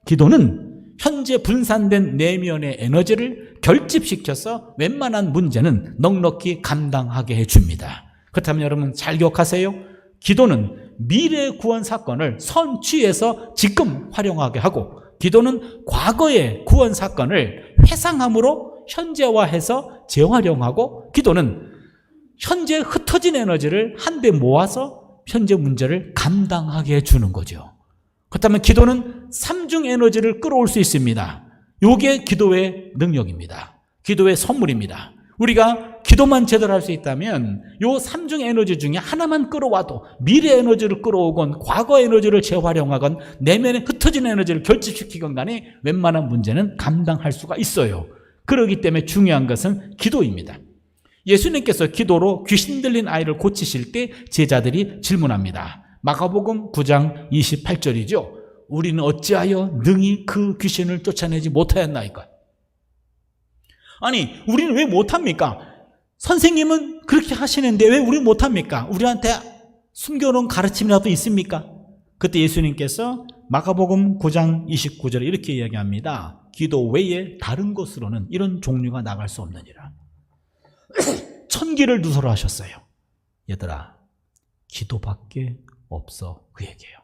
기도는 현재 분산된 내면의 에너지를 결집시켜서 웬만한 문제는 넉넉히 감당하게 해줍니다. 그렇다면 여러분 잘 기억하세요. 기도는 미래의 구원 사건을 선취해서 지금 활용하게 하고, 기도는 과거의 구원 사건을 회상함으로 현재화해서 재활용하고, 기도는 현재 흩어진 에너지를 한데 모아서 현재 문제를 감당하게 해주는 거죠. 그렇다면 기도는 삼중 에너지를 끌어올 수 있습니다. 이게 기도의 능력입니다. 기도의 선물입니다. 우리가 기도만 제대로 할 수 있다면 이 삼중 에너지 중에 하나만 끌어와도, 미래 에너지를 끌어오건 과거 에너지를 재활용하건 내면에 흩어진 에너지를 결집시키건 간에 웬만한 문제는 감당할 수가 있어요. 그렇기 때문에 중요한 것은 기도입니다. 예수님께서 기도로 귀신 들린 아이를 고치실 때 제자들이 질문합니다. 마가복음 9장 28절이죠. 우리는 어찌하여 능히 그 귀신을 쫓아내지 못하였나이까? 아니, 우리는 왜 못합니까? 선생님은 그렇게 하시는데 왜 우리는 못합니까? 우리한테 숨겨놓은 가르침이라도 있습니까? 그때 예수님께서 마가복음 9장 29절에 이렇게 이야기합니다. 기도 외에 다른 곳으로는 이런 종류가 나갈 수 없느니라. 천기를 누설을 하셨어요. 얘들아, 기도밖에 없어, 그 얘기예요.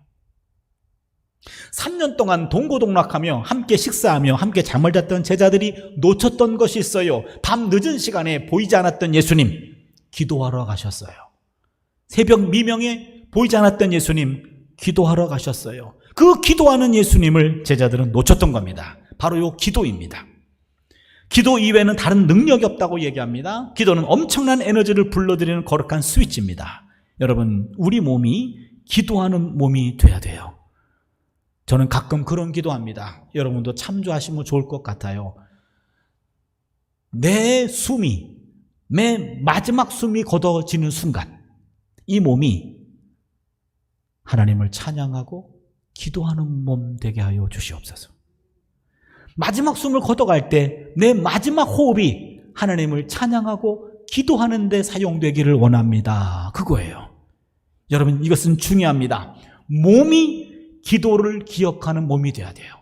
3년 동안 동고동락하며 함께 식사하며 함께 잠을 잤던 제자들이 놓쳤던 것이 있어요. 밤 늦은 시간에 보이지 않았던 예수님, 기도하러 가셨어요. 새벽 미명에 보이지 않았던 예수님, 기도하러 가셨어요. 그 기도하는 예수님을 제자들은 놓쳤던 겁니다. 바로 이 기도입니다. 기도 이외에는 다른 능력이 없다고 얘기합니다. 기도는 엄청난 에너지를 불러들이는 거룩한 스위치입니다. 여러분, 우리 몸이 기도하는 몸이 돼야 돼요. 저는 가끔 그런 기도합니다. 여러분도 참조하시면 좋을 것 같아요. 내 마지막 숨이 걷어지는 순간 이 몸이 하나님을 찬양하고 기도하는 몸 되게 하여 주시옵소서. 마지막 숨을 걷어갈 때 내 마지막 호흡이 하나님을 찬양하고 기도하는 데 사용되기를 원합니다. 그거예요. 여러분, 이것은 중요합니다. 몸이 기도를 기억하는 몸이 돼야 돼요.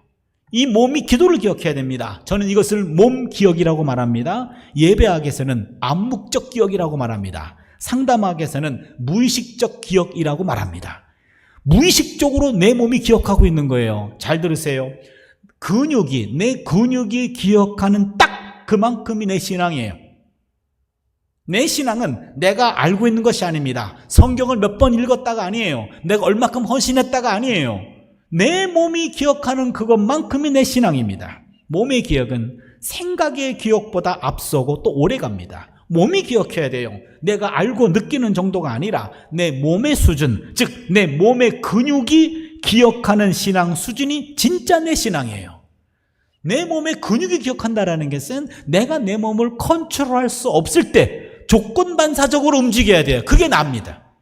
이 몸이 기도를 기억해야 됩니다. 저는 이것을 몸 기억이라고 말합니다. 예배학에서는 암묵적 기억이라고 말합니다. 상담학에서는 무의식적 기억이라고 말합니다. 무의식적으로 내 몸이 기억하고 있는 거예요. 잘 들으세요. 내 근육이 기억하는 딱 그만큼이 내 신앙이에요. 내 신앙은 내가 알고 있는 것이 아닙니다. 성경을 몇 번 읽었다가 아니에요. 내가 얼마큼 헌신했다가 아니에요. 내 몸이 기억하는 그것만큼이 내 신앙입니다. 몸의 기억은 생각의 기억보다 앞서고 또 오래 갑니다. 몸이 기억해야 돼요. 내가 알고 느끼는 정도가 아니라 내 몸의 수준, 즉 내 몸의 근육이 기억하는 신앙 수준이 진짜 내 신앙이에요. 내 몸의 근육이 기억한다라는 것은 내가 내 몸을 컨트롤할 수 없을 때 조건반사적으로 움직여야 돼요. 그게 나입니다.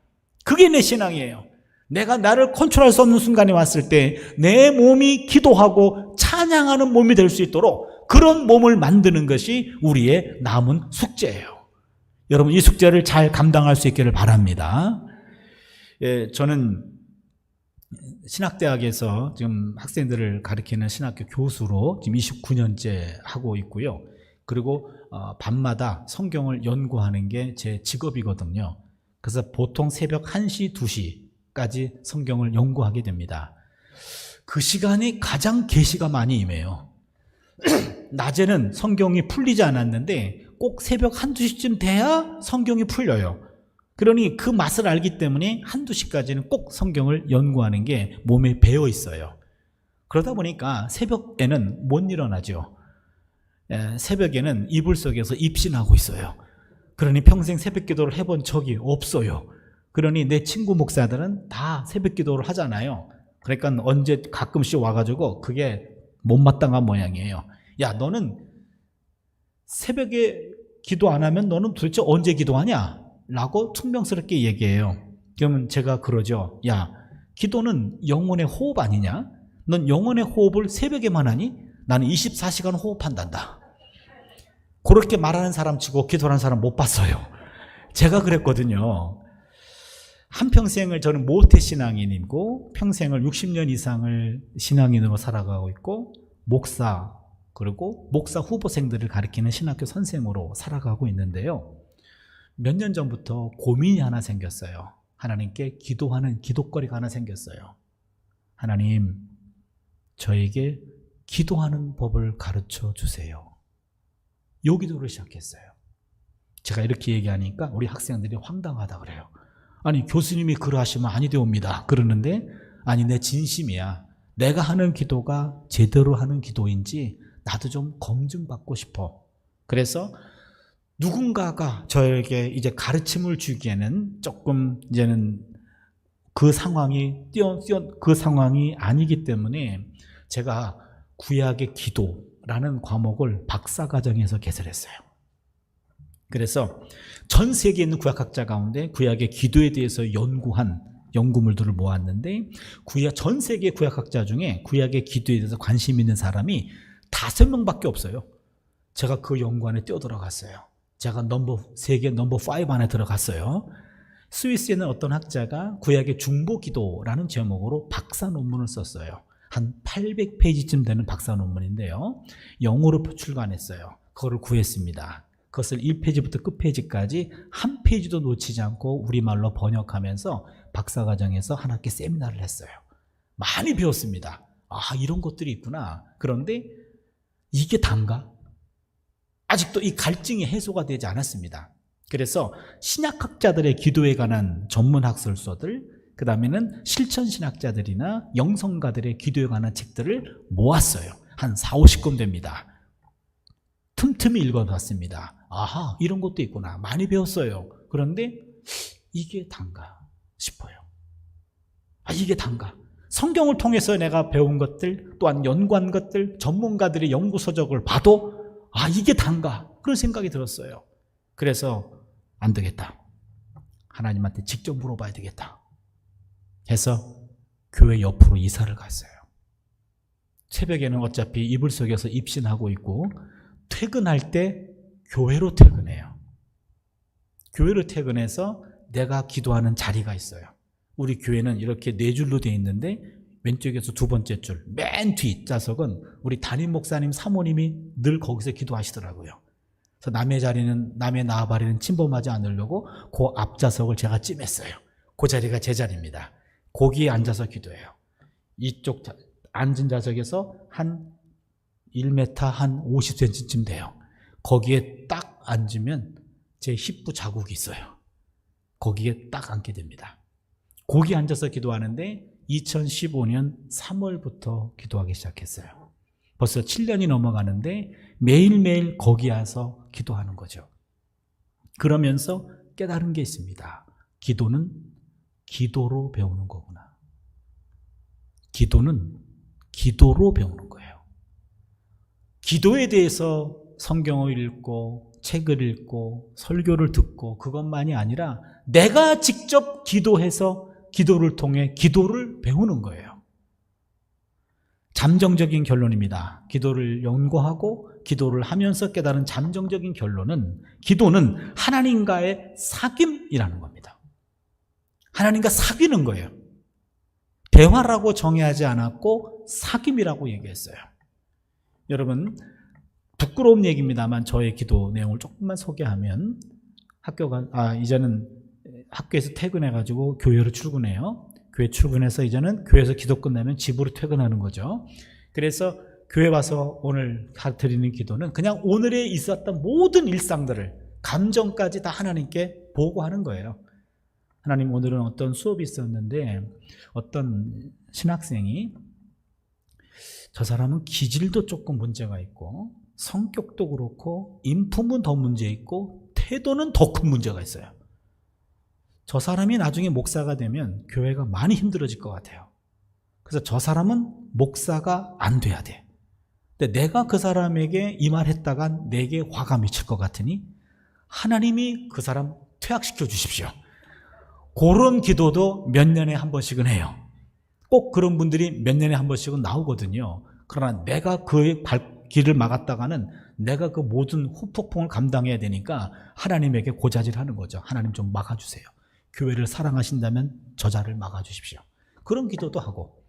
그게 내 신앙이에요. 내가 나를 컨트롤할 수 없는 순간이 왔을 때 내 몸이 기도하고 찬양하는 몸이 될 수 있도록 그런 몸을 만드는 것이 우리의 남은 숙제예요. 여러분 이 숙제를 잘 감당할 수 있기를 바랍니다. 저는 신학대학에서 지금 학생들을 가르치는 신학교 교수로 지금 29년째 하고 있고요. 그리고 밤마다 성경을 연구하는 게 제 직업이거든요. 그래서 보통 새벽 1시, 2시까지 성경을 연구하게 됩니다. 그 시간이 가장 계시가 많이 임해요. 낮에는 성경이 풀리지 않았는데 꼭 새벽 1-2시쯤 돼야 성경이 풀려요. 그러니 그 맛을 알기 때문에 1-2시까지는 꼭 성경을 연구하는 게 몸에 배어 있어요. 그러다 보니까 새벽에는 못 일어나죠. 새벽에는 이불 속에서 입신하고 있어요. 그러니 평생 새벽 기도를 해본 적이 없어요. 그러니 내 친구 목사들은 다 새벽 기도를 하잖아요. 그러니까 언제 가끔씩 와가지고 그게 못마땅한 모양이에요. 야, 너는 새벽에 기도 안 하면 너는 도대체 언제 기도하냐? 라고 퉁명스럽게 얘기해요. 그러면 제가 그러죠. 야, 기도는 영혼의 호흡 아니냐? 넌 영혼의 호흡을 새벽에만 하니? 나는 24시간 호흡한단다. 그렇게 말하는 사람 치고 기도하는 사람 못 봤어요. 제가 그랬거든요. 한평생을 저는 모태신앙인이고 평생을 60년 이상을 신앙인으로 살아가고 있고 목사 그리고 목사 후보생들을 가르치는 신학교 선생으로 살아가고 있는데요. 몇 년 전부터 고민이 하나 생겼어요. 하나님께 기도하는 기도거리가 하나 생겼어요. 하나님, 저에게 기도하는 법을 가르쳐 주세요. 요 기도를 시작했어요. 제가 이렇게 얘기하니까 우리 학생들이 황당하다 그래요. 아니, 교수님이 그러하시면 아니 되옵니다. 그러는데 아니, 내 진심이야. 내가 하는 기도가 제대로 하는 기도인지 나도 좀 검증받고 싶어. 그래서 누군가가 저에게 이제 가르침을 주기에는 조금 이제는 그 상황이 그 상황이 아니기 때문에 제가 구약의 기도라는 과목을 박사과정에서 개설했어요. 그래서 전 세계에 있는 구약학자 가운데 구약의 기도에 대해서 연구한 연구물들을 모았는데 전 세계 구약학자 중에 구약의 기도에 대해서 관심 있는 사람이 5명밖에 없어요. 제가 그 연구 안에 뛰어들어갔어요. 제가 세계 넘버 5 안에 들어갔어요. 스위스에는 어떤 학자가 구약의 중보기도라는 제목으로 박사 논문을 썼어요. 한 800페이지쯤 되는 박사 논문인데요. 영어로 출간했어요. 그거를 구했습니다. 그것을 1페이지부터 끝페이지까지 한 페이지도 놓치지 않고 우리말로 번역하면서 박사과정에서 한 학기 세미나를 했어요. 많이 배웠습니다. 아, 이런 것들이 있구나. 그런데 이게 단가? 아직도 이 갈증이 해소가 되지 않았습니다. 그래서 신약학자들의 기도에 관한 전문 학술서들, 그 다음에는 실천신학자들이나 영성가들의 기도에 관한 책들을 모았어요. 한 40-50권 됩니다. 틈틈이 읽어봤습니다. 아하, 이런 것도 있구나. 많이 배웠어요. 그런데 이게 단가 싶어요. 아, 이게 단가. 성경을 통해서 내가 배운 것들, 또한 연구한 것들, 전문가들의 연구서적을 봐도 아, 이게 단가. 그런 생각이 들었어요. 그래서 안 되겠다. 하나님한테 직접 물어봐야 되겠다. 해서 교회 옆으로 이사를 갔어요. 새벽에는 어차피 이불 속에서 입신하고 있고 퇴근할 때 교회로 퇴근해요. 교회로 퇴근해서 내가 기도하는 자리가 있어요. 우리 교회는 이렇게 4줄로 되어 있는데 왼쪽에서 2번째 줄, 맨 뒤 좌석은 우리 담임 목사님, 사모님이 늘 거기서 기도하시더라고요. 그래서 남의 나아바리는 침범하지 않으려고 그 앞좌석을 제가 찜했어요. 그 자리가 제 자리입니다. 거기에 앉아서 기도해요. 이쪽 앉은 좌석에서 한 1m 한 50cm쯤 돼요. 거기에 딱 앉으면 제 힙부 자국이 있어요. 거기에 딱 앉게 됩니다. 거기 앉아서 기도하는데 2015년 3월부터 기도하기 시작했어요. 벌써 7년이 넘어가는데 매일매일 거기 와서 기도하는 거죠. 그러면서 깨달은 게 있습니다. 기도는 기도로 배우는 거구나. 기도는 기도로 배우는 거예요. 기도에 대해서 성경을 읽고 책을 읽고 설교를 듣고 그것만이 아니라 내가 직접 기도해서 기도를 통해 기도를 배우는 거예요. 잠정적인 결론입니다. 기도를 연구하고 기도를 하면서 깨달은 잠정적인 결론은 기도는 하나님과의 사귐이라는 겁니다. 하나님과 사귀는 거예요. 대화라고 정의하지 않았고 사귐이라고 얘기했어요. 여러분, 부끄러운 얘기입니다만 저의 기도 내용을 조금만 소개하면 이제는 학교에서 퇴근해가지고 교회로 출근해요. 교회 출근해서 이제는 교회에서 기도 끝나면 집으로 퇴근하는 거죠. 그래서 교회 와서 오늘 드리는 기도는 그냥 오늘에 있었던 모든 일상들을 감정까지 다 하나님께 보고하는 거예요. 하나님, 오늘은 어떤 수업이 있었는데 어떤 신학생이 저 사람은 기질도 조금 문제가 있고 성격도 그렇고 인품은 더 문제 있고 태도는 더 큰 문제가 있어요. 저 사람이 나중에 목사가 되면 교회가 많이 힘들어질 것 같아요. 그래서 저 사람은 목사가 안 돼야 돼. 근데 내가 그 사람에게 이 말 했다가 내게 화가 미칠 것 같으니 하나님이 그 사람 퇴학시켜 주십시오. 그런 기도도 몇 년에 한 번씩은 해요. 꼭 그런 분들이 몇 년에 한 번씩은 나오거든요. 그러나 내가 그의 길을 막았다가는 내가 그 모든 후폭풍을 감당해야 되니까 하나님에게 고자질하는 거죠. 하나님 좀 막아주세요. 교회를 사랑하신다면 저자를 막아주십시오. 그런 기도도 하고,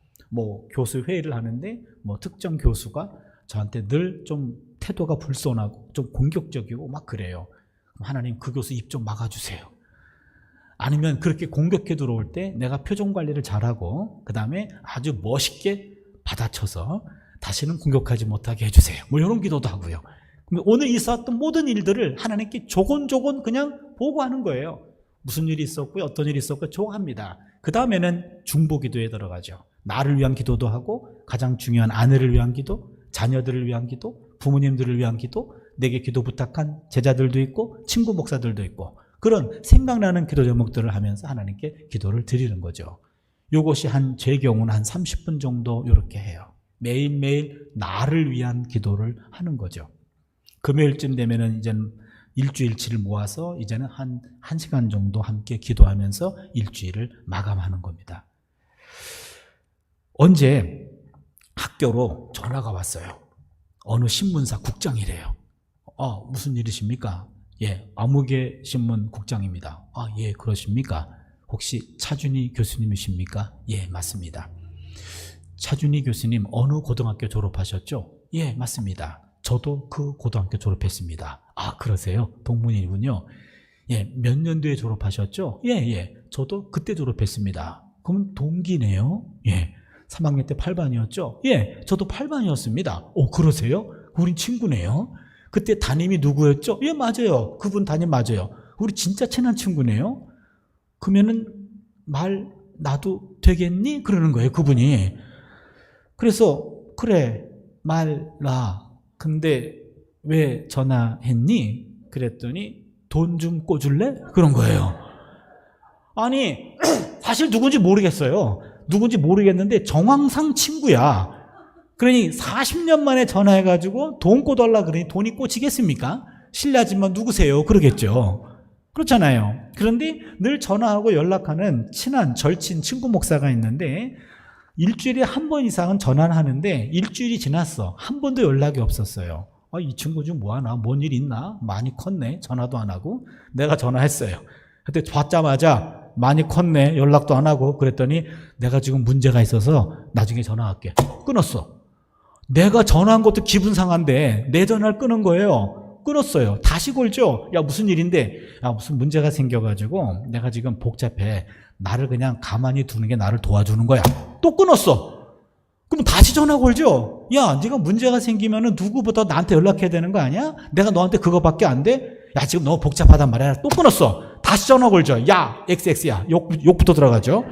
교수 회의를 하는데 특정 교수가 저한테 늘 좀 태도가 불손하고 좀 공격적이고 막 그래요. 하나님, 그 교수 입 좀 막아주세요. 아니면 그렇게 공격해 들어올 때 내가 표정 관리를 잘하고 그 다음에 아주 멋있게 받아쳐서 다시는 공격하지 못하게 해주세요. 이런 기도도 하고요. 오늘 있었던 모든 일들을 하나님께 조곤조곤 그냥 보고하는 거예요. 무슨 일이 있었고요, 어떤 일이 있었고 조합니다. 그 다음에는 중보기도에 들어가죠. 나를 위한 기도도 하고 가장 중요한 아내를 위한 기도, 자녀들을 위한 기도, 부모님들을 위한 기도, 내게 기도 부탁한 제자들도 있고 친구 목사들도 있고, 그런 생각나는 기도 제목들을 하면서 하나님께 기도를 드리는 거죠. 이것이 제 경우는 한 30분 정도 이렇게 해요. 매일매일 나를 위한 기도를 하는 거죠. 금요일쯤 되면은 이제는 일주일치를 모아서 이제는 한 1시간 정도 함께 기도하면서 일주일을 마감하는 겁니다. 언제 학교로 전화가 왔어요. 어느 신문사 국장이래요. 무슨 일이십니까? 예, 아무개 신문 국장입니다. 예, 그러십니까? 혹시 차준희 교수님이십니까? 예, 맞습니다. 차준희 교수님 어느 고등학교 졸업하셨죠? 예, 맞습니다. 저도 그 고등학교 졸업했습니다. 그러세요? 동문이군요. 예, 몇 년도에 졸업하셨죠? 예, 저도 그때 졸업했습니다. 그럼 동기네요? 예, 3학년 때 8반이었죠? 예, 저도 8반이었습니다. 그러세요? 우린 친구네요. 그때 담임이 누구였죠? 예, 맞아요. 그분 담임 맞아요. 우리 진짜 친한 친구네요. 그러면은 말 놔도 되겠니? 그러는 거예요, 그분이. 그래서 그래, 말 놔. 근데 왜 전화했니? 그랬더니 돈 좀 꿔줄래? 그런 거예요. 아니, 사실 누군지 모르겠어요. 누군지 모르겠는데 정황상 친구야. 그러니 40년 만에 전화해가지고 돈 꿔달라 그러니 돈이 꽂히겠습니까? 실례하지만 누구세요? 그러겠죠. 그렇잖아요. 그런데 늘 전화하고 연락하는 친한 절친 친구 목사가 있는데 일주일에 한 번 이상은 전화를 하는데 일주일이 지났어. 한 번도 연락이 없었어요. 이 친구 좀 뭐하나? 뭔 일 있나? 많이 컸네. 전화도 안 하고. 내가 전화했어요. 그때 받자마자 많이 컸네. 연락도 안 하고. 그랬더니 내가 지금 문제가 있어서 나중에 전화할게. 끊었어. 내가 전화한 것도 기분 상한데 내 전화를 끊은 거예요. 끊었어요. 다시 걸죠. 야, 무슨 일인데? 무슨 문제가 생겨가지고 내가 지금 복잡해. 나를 그냥 가만히 두는 게 나를 도와주는 거야. 또 끊었어. 그럼 다시 전화 걸죠. 야, 네가 문제가 생기면은 누구보다 나한테 연락해야 되는 거 아니야? 내가 너한테 그거밖에 안 돼? 야, 지금 너무 복잡하단 말이야. 또 끊었어. 다시 전화 걸죠. 야, XX야. 욕부터 들어가죠.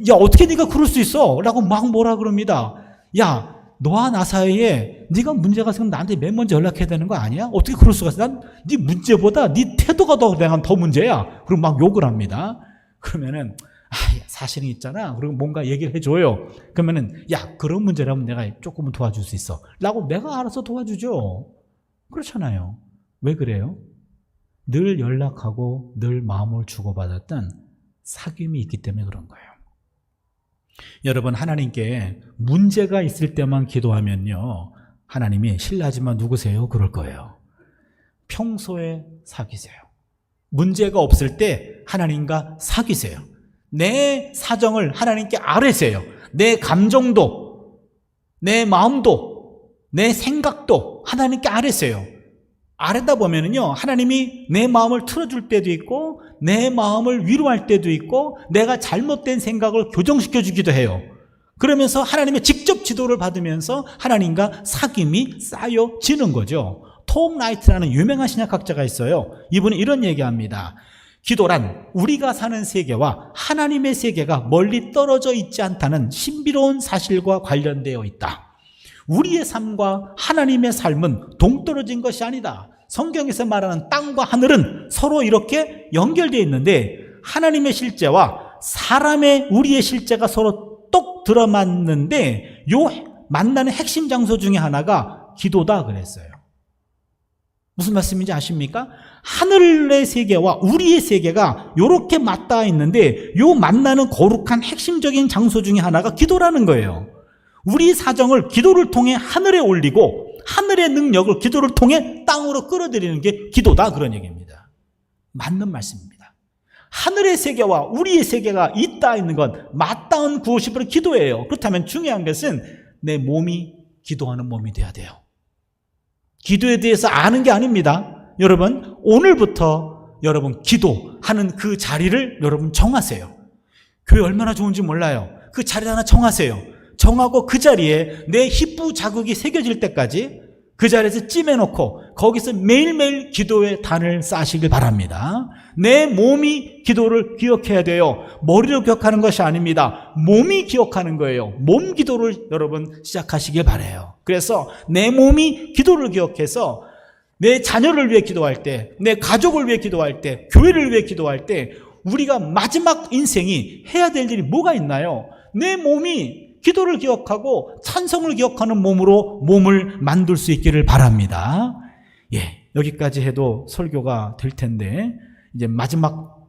야, 어떻게 네가 그럴 수 있어? 라고 막 뭐라 그럽니다. 야, 너와 나 사이에 네가 문제가 생기면 나한테 맨 먼저 연락해야 되는 거 아니야? 어떻게 그럴 수가 있어? 난 네 문제보다 네 태도가 더 문제야. 그럼 막 욕을 합니다. 그러면은 사실은 있잖아. 그리고 뭔가 얘기를 해줘요. 그러면은 야, 그런 문제라면 내가 조금은 도와줄 수 있어 라고 내가 알아서 도와주죠. 그렇잖아요. 왜 그래요? 늘 연락하고 늘 마음을 주고받았던 사귐이 있기 때문에 그런 거예요. 여러분, 하나님께 문제가 있을 때만 기도하면요, 하나님이 실례하지만 누구세요? 그럴 거예요. 평소에 사귀세요. 문제가 없을 때 하나님과 사귀세요. 내 사정을 하나님께 아뢰세요. 내 감정도, 내 마음도, 내 생각도 하나님께 아뢰세요. 아뢰다 보면은요, 하나님이 내 마음을 틀어줄 때도 있고, 내 마음을 위로할 때도 있고, 내가 잘못된 생각을 교정시켜 주기도 해요. 그러면서 하나님의 직접 지도를 받으면서 하나님과 사귐이 쌓여지는 거죠. 톰 라이트라는 유명한 신약학자가 있어요. 이분은 이런 얘기합니다. 기도란 우리가 사는 세계와 하나님의 세계가 멀리 떨어져 있지 않다는 신비로운 사실과 관련되어 있다. 우리의 삶과 하나님의 삶은 동떨어진 것이 아니다. 성경에서 말하는 땅과 하늘은 서로 이렇게 연결되어 있는데, 하나님의 실제와 사람의 우리의 실제가 서로 똑 들어맞는데, 요 만나는 핵심 장소 중에 하나가 기도다 그랬어요. 무슨 말씀인지 아십니까? 하늘의 세계와 우리의 세계가 이렇게 맞닿아 있는데, 요 만나는 거룩한 핵심적인 장소 중에 하나가 기도라는 거예요. 우리 사정을 기도를 통해 하늘에 올리고, 하늘의 능력을 기도를 통해 땅으로 끌어들이는 게 기도다, 그런 얘기입니다. 맞는 말씀입니다. 하늘의 세계와 우리의 세계가 있다 있는 건 맞닿은 그것이 바로 기도예요. 그렇다면 중요한 것은 내 몸이 기도하는 몸이 돼야 돼요. 기도에 대해서 아는 게 아닙니다. 여러분, 오늘부터 여러분 기도하는 그 자리를 여러분 정하세요. 교회 얼마나 좋은지 몰라요. 그 자리 하나 정하세요. 정하고 그 자리에 내 히프 자국이 새겨질 때까지 그 자리에서 찜해놓고 거기서 매일매일 기도의 단을 쌓으시길 바랍니다. 내 몸이 기도를 기억해야 돼요. 머리로 기억하는 것이 아닙니다. 몸이 기억하는 거예요. 몸 기도를 여러분 시작하시길 바라요. 그래서 내 몸이 기도를 기억해서 내 자녀를 위해 기도할 때, 내 가족을 위해 기도할 때, 교회를 위해 기도할 때 우리가 마지막 인생이 해야 될 일이 뭐가 있나요? 내 몸이 기도를 기억하고 찬송을 기억하는 몸으로 몸을 만들 수 있기를 바랍니다. 여기까지 해도 설교가 될 텐데, 이제 마지막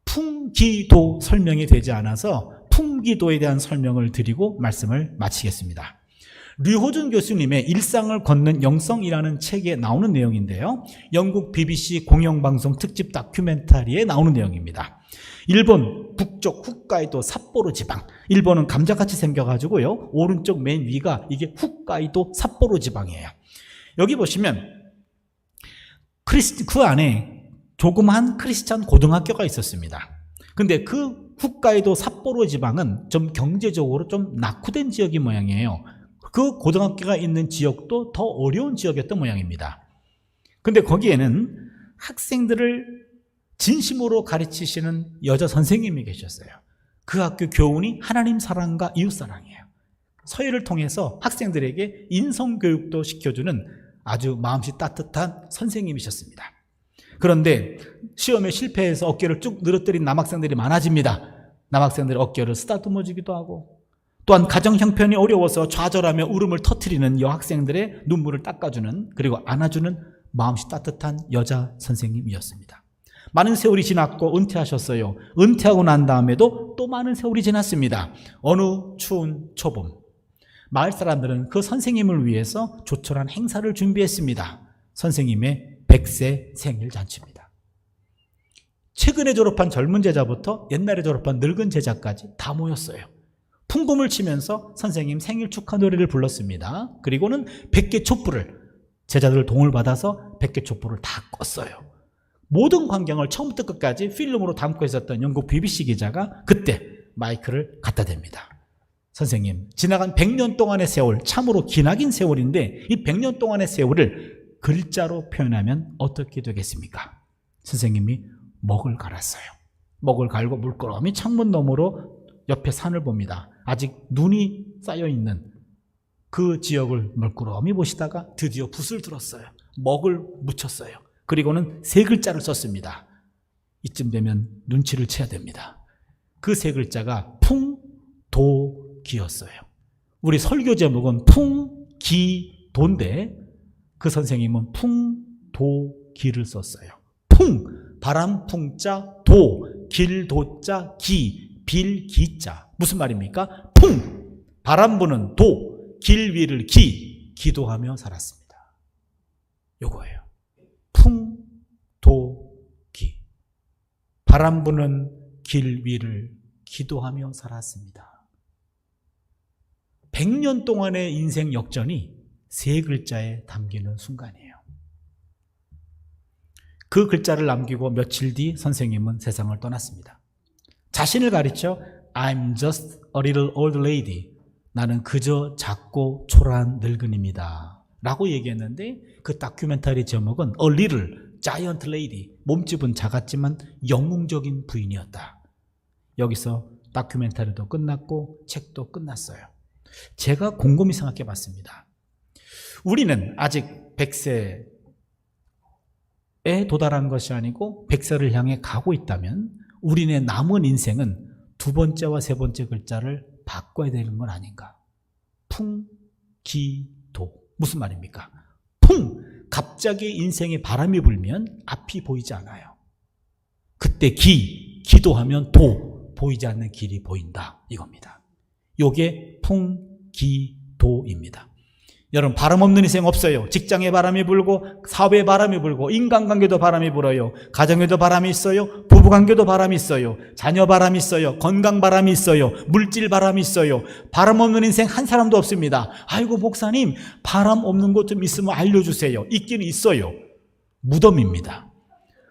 풍기도 설명이 되지 않아서 풍기도에 대한 설명을 드리고 말씀을 마치겠습니다. 류호준 교수님의 일상을 걷는 영성이라는 책에 나오는 내용인데요, 영국 BBC 공영방송 특집 다큐멘터리에 나오는 내용입니다. 일본 북쪽 홋카이도 삿포로 지방, 일본은 감자같이 생겨가지고요, 오른쪽 맨 위가 이게 홋카이도 삿포로 지방이에요. 여기 보시면 그 안에 조그마한 크리스찬 고등학교가 있었습니다. 근데 그 홋카이도 삿포로 지방은 좀 경제적으로 좀 낙후된 지역이 모양이에요. 그 고등학교가 있는 지역도 더 어려운 지역이었던 모양입니다. 근데 거기에는 학생들을 진심으로 가르치시는 여자 선생님이 계셨어요. 그 학교 교훈이 하나님 사랑과 이웃 사랑이에요. 서예를 통해서 학생들에게 인성교육도 시켜주는 아주 마음씨 따뜻한 선생님이셨습니다. 그런데 시험에 실패해서 어깨를 쭉 늘어뜨린 남학생들이 많아집니다. 남학생들의 어깨를 쓰다듬어주기도 하고, 또한 가정 형편이 어려워서 좌절하며 울음을 터뜨리는 여학생들의 눈물을 닦아주는, 그리고 안아주는 마음씨 따뜻한 여자 선생님이었습니다. 많은 세월이 지났고 은퇴하셨어요. 은퇴하고 난 다음에도 또 많은 세월이 지났습니다. 어느 추운 초봄, 마을 사람들은 그 선생님을 위해서 조촐한 행사를 준비했습니다. 선생님의 100세 생일 잔치입니다. 최근에 졸업한 젊은 제자부터 옛날에 졸업한 늙은 제자까지 다 모였어요. 풍금을 치면서 선생님 생일 축하 노래를 불렀습니다. 그리고는 100개 촛불을, 제자들 동을 받아서 100개 촛불을 다 껐어요. 모든 광경을 처음부터 끝까지 필름으로 담고 있었던 영국 BBC 기자가 그때 마이크를 갖다 댑니다. 선생님, 지나간 100년 동안의 세월, 참으로 기나긴 세월인데 이 100년 동안의 세월을 글자로 표현하면 어떻게 되겠습니까? 선생님이 먹을 갈았어요. 먹을 갈고 물끄러미 창문 너머로 옆에 산을 봅니다. 아직 눈이 쌓여있는 그 지역을 물끄러미 보시다가 드디어 붓을 들었어요. 먹을 묻혔어요. 그리고는 3글자를 썼습니다. 이쯤 되면 눈치를 채야 됩니다. 그 세 글자가 풍도기였어요. 우리 설교 제목은 풍기도인데 그 선생님은 풍도기를 썼어요. 풍, 바람 풍자, 도, 길도자, 기, 빌기자. 무슨 말입니까? 풍, 바람 부는 도, 길 위를 기, 기도하며 살았습니다. 요거예요. 풍, 도, 기. 바람 부는 길 위를 기도하며 살았습니다. 100년 동안의 인생 역전이 세 글자에 담기는 순간이에요. 그 글자를 남기고 며칠 뒤 선생님은 세상을 떠났습니다. 자신을 가리켜 I'm just a little old lady. 나는 그저 작고 초라한 늙은입니다. 라고 얘기했는데 그 다큐멘터리 제목은 A little giant lady. 몸집은 작았지만 영웅적인 부인이었다. 여기서 다큐멘터리도 끝났고 책도 끝났어요. 제가 곰곰이 생각해 봤습니다. 우리는 아직 100세에 도달한 것이 아니고 100세를 향해 가고 있다면 우리의 남은 인생은 두 번째와 세 번째 글자를 바꿔야 되는 건 아닌가? 풍, 기, 도. 무슨 말입니까? 풍! 갑자기 인생에 바람이 불면 앞이 보이지 않아요. 그때 기, 기도하면 도, 보이지 않는 길이 보인다. 이겁니다. 요게 풍, 기, 도입니다. 여러분, 바람 없는 인생 없어요. 직장에 바람이 불고 사회에 바람이 불고 인간관계도 바람이 불어요. 가정에도 바람이 있어요. 부부관계도 바람이 있어요. 자녀 바람이 있어요. 건강 바람이 있어요. 물질 바람이 있어요. 바람 없는 인생 한 사람도 없습니다. 아이고 목사님, 바람 없는 곳 좀 있으면 알려주세요. 있기는 있어요. 무덤입니다.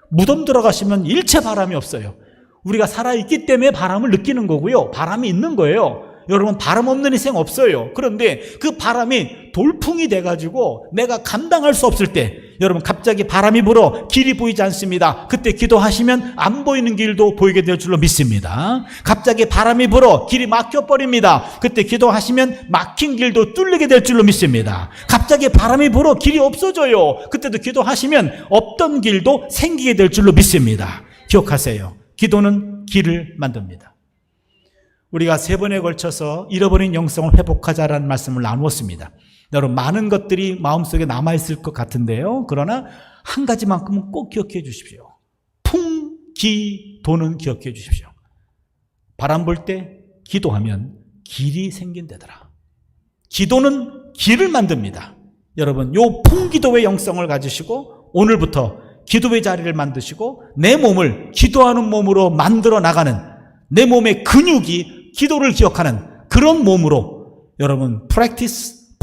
무덤 들어가시면 일체 바람이 없어요. 우리가 살아있기 때문에 바람을 느끼는 거고요. 바람이 있는 거예요. 여러분, 바람 없는 인생 없어요. 그런데 그 바람이 돌풍이 돼가지고 내가 감당할 수 없을 때, 여러분, 갑자기 바람이 불어 길이 보이지 않습니다. 그때 기도하시면 안 보이는 길도 보이게 될 줄로 믿습니다. 갑자기 바람이 불어 길이 막혀버립니다. 그때 기도하시면 막힌 길도 뚫리게 될 줄로 믿습니다. 갑자기 바람이 불어 길이 없어져요. 그때도 기도하시면 없던 길도 생기게 될 줄로 믿습니다. 기억하세요. 기도는 길을 만듭니다. 우리가 세 번에 걸쳐서 잃어버린 영성을 회복하자라는 말씀을 나누었습니다. 여러분, 많은 것들이 마음속에 남아있을 것 같은데요. 그러나 한 가지만큼은 꼭 기억해 주십시오. 풍, 기, 도는 기억해 주십시오. 바람 불 때 기도하면 길이 생긴다더라. 기도는 길을 만듭니다. 여러분, 요 풍기도의 영성을 가지시고 오늘부터 기도의 자리를 만드시고 내 몸을 기도하는 몸으로 만들어 나가는, 내 몸의 근육이 기도를 기억하는 그런 몸으로 여러분 프랙티스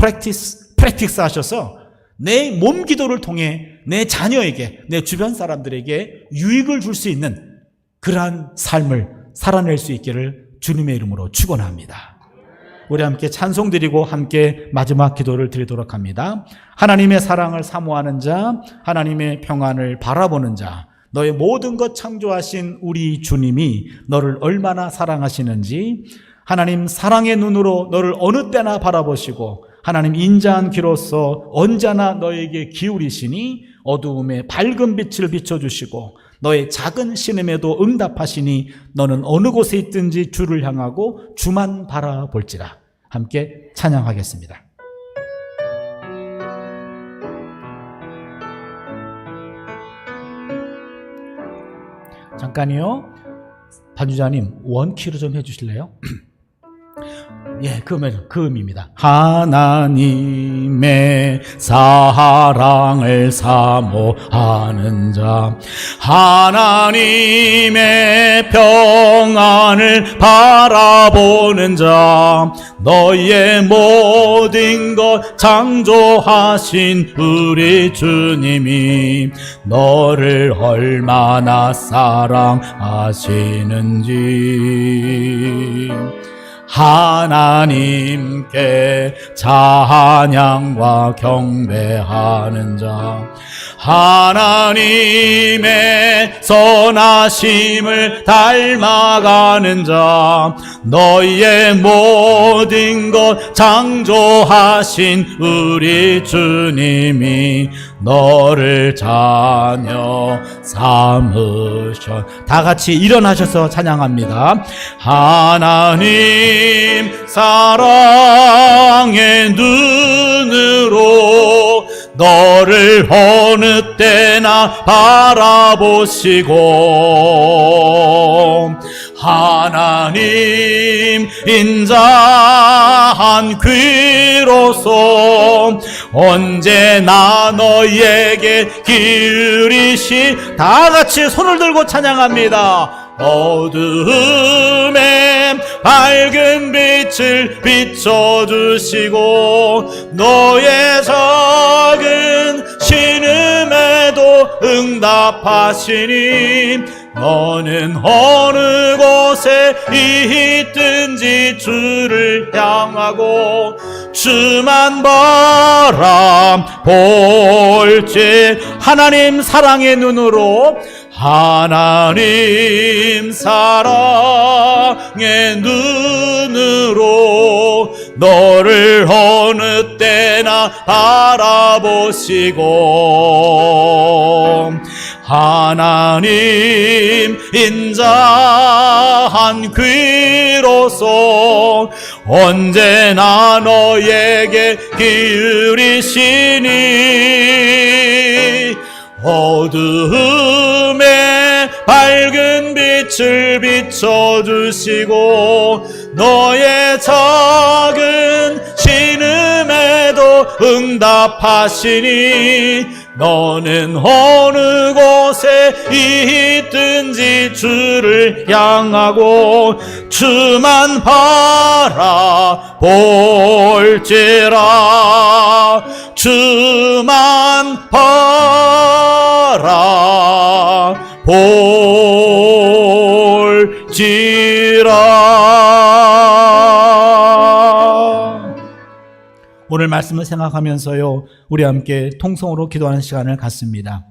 하셔서 내 몸 기도를 통해 내 자녀에게, 내 주변 사람들에게 유익을 줄 수 있는 그러한 삶을 살아낼 수 있기를 주님의 이름으로 축원합니다. 우리 함께 찬송 드리고 함께 마지막 기도를 드리도록 합니다. 하나님의 사랑을 사모하는 자, 하나님의 평안을 바라보는 자, 너의 모든 것 창조하신 우리 주님이 너를 얼마나 사랑하시는지, 하나님 사랑의 눈으로 너를 어느 때나 바라보시고 하나님 인자한 귀로서 언제나 너에게 기울이시니 어두움에 밝은 빛을 비춰주시고 너의 작은 신음에도 응답하시니 너는 어느 곳에 있든지 주를 향하고 주만 바라볼지라. 함께 찬양하겠습니다. 잠깐이요. 반주자님, 원키로 좀 해주실래요? 예, 그 음입니다. 하나님의 사랑을 사모하는 자, 하나님의 평안을 바라보는 자, 너의 모든 것 창조하신 우리 주님이 너를 얼마나 사랑하시는지 하나님께 찬양과 경배하는 자, 하나님의 선하심을 닮아가는 자, 너희의 모든 것 창조하신 우리 주님이 너를 자녀 삼으셔. 다 같이 일어나셔서 찬양합니다. 하나님 사랑의 눈으로 너를 어느 때나 바라보시고 하나님 인자한 귀로서 언제나 너에게 기울이시. 다 같이 손을 들고 찬양합니다. 어두움에 밝은 빛을 비춰주시고 너의 작은 신음에도 응답하시니 너는 어느 곳에 있든지 주를 향하고 주만 바라볼지. 하나님 사랑의 눈으로 하나님 사랑의 눈으로 너를 어느 때나 바라보시고 하나님 인자한 귀로서 언제나 너에게 기울이시니 어두움에 밝은 빛을 비춰주시고 너의 작은 신음에도 응답하시니 너는 어느 곳에 있든지 주를 향하고 주만 바라볼지라. 주만 바라볼지라. 오늘 말씀을 생각하면서요, 우리 함께 통성으로 기도하는 시간을 갖습니다.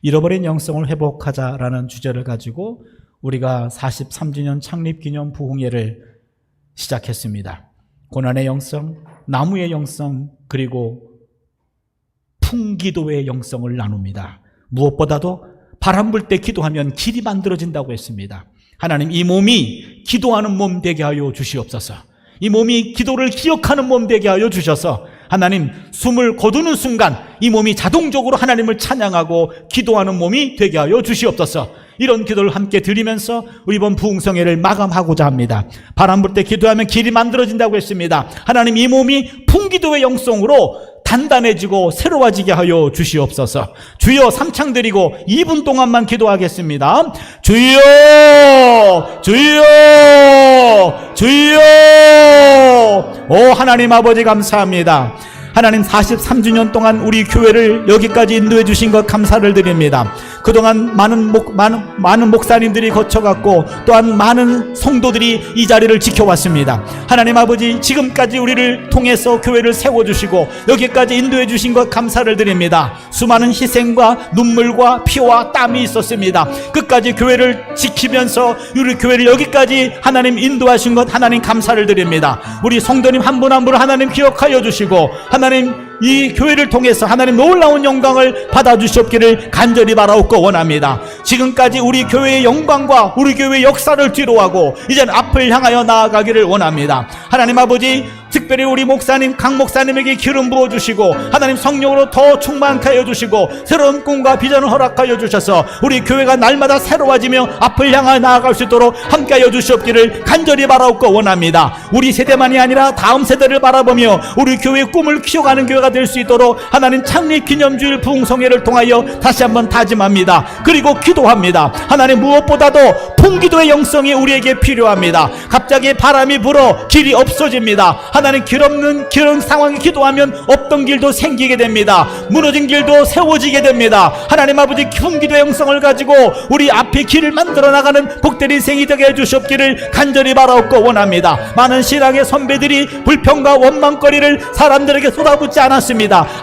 잃어버린 영성을 회복하자라는 주제를 가지고 우리가 43주년 창립기념 부흥회를 시작했습니다. 고난의 영성, 나무의 영성, 그리고 풍기도의 영성을 나눕니다. 무엇보다도 바람 불 때 기도하면 길이 만들어진다고 했습니다. 하나님, 이 몸이 기도하는 몸 되게 하여 주시옵소서. 이 몸이 기도를 기억하는 몸 되게 하여 주셔서 하나님, 숨을 거두는 순간 이 몸이 자동적으로 하나님을 찬양하고 기도하는 몸이 되게 하여 주시옵소서. 이런 기도를 함께 드리면서 우리 이번 부흥성회를 마감하고자 합니다. 바람 불 때 기도하면 길이 만들어진다고 했습니다. 하나님, 이 몸이 풍기도의 영성으로 단단해지고 새로워지게 하여 주시옵소서. 주여, 삼창 드리고 2분 동안만 기도하겠습니다. 주여, 주여, 주여. 오 하나님 아버지, 감사합니다. 하나님, 43주년 동안 우리 교회를 여기까지 인도해 주신 것 감사를 드립니다. 그동안 많은 목사님들이 거쳐갔고 또한 많은 성도들이 이 자리를 지켜왔습니다. 하나님 아버지, 지금까지 우리를 통해서 교회를 세워주시고 여기까지 인도해 주신 것 감사를 드립니다. 수많은 희생과 눈물과 피와 땀이 있었습니다. 끝까지 교회를 지키면서 우리 교회를 여기까지 하나님 인도하신 것 하나님 감사를 드립니다. 우리 성도님 한 분 한 분을 하나님 기억하여 주시고 하나님, 이 교회를 통해서 하나님 놀라운 영광을 받아주시옵기를 간절히 바라옵고 원합니다. 지금까지 우리 교회의 영광과 우리 교회의 역사를 뒤로하고 이제는 앞을 향하여 나아가기를 원합니다. 하나님 아버지, 특별히 우리 목사님, 강 목사님에게 기름 부어주시고 하나님 성령으로 더 충만케 하여 주시고 새로운 꿈과 비전을 허락하여 주셔서 우리 교회가 날마다 새로워지며 앞을 향하여 나아갈 수 있도록 함께 하여 주시옵기를 간절히 바라옵고 원합니다. 우리 세대만이 아니라 다음 세대를 바라보며 우리 교회의 꿈을 키워가는 교회가 될 수 있도록 하나님, 창립기념주일 부흥성회를 통하여 다시 한번 다짐합니다. 그리고 기도합니다. 하나님, 무엇보다도 풍기도의 영성이 우리에게 필요합니다. 갑자기 바람이 불어 길이 없어집니다. 하나님, 길 없는 그런 상황에 기도하면 없던 길도 생기게 됩니다. 무너진 길도 세워지게 됩니다. 하나님 아버지, 풍기도의 영성을 가지고 우리 앞에 길을 만들어 나가는 복된 인생이 되게 해주시옵기를 간절히 바라옵고 원합니다. 많은 신앙의 선배들이 불평과 원망거리를 사람들에게 쏟아붓지 않았습니다.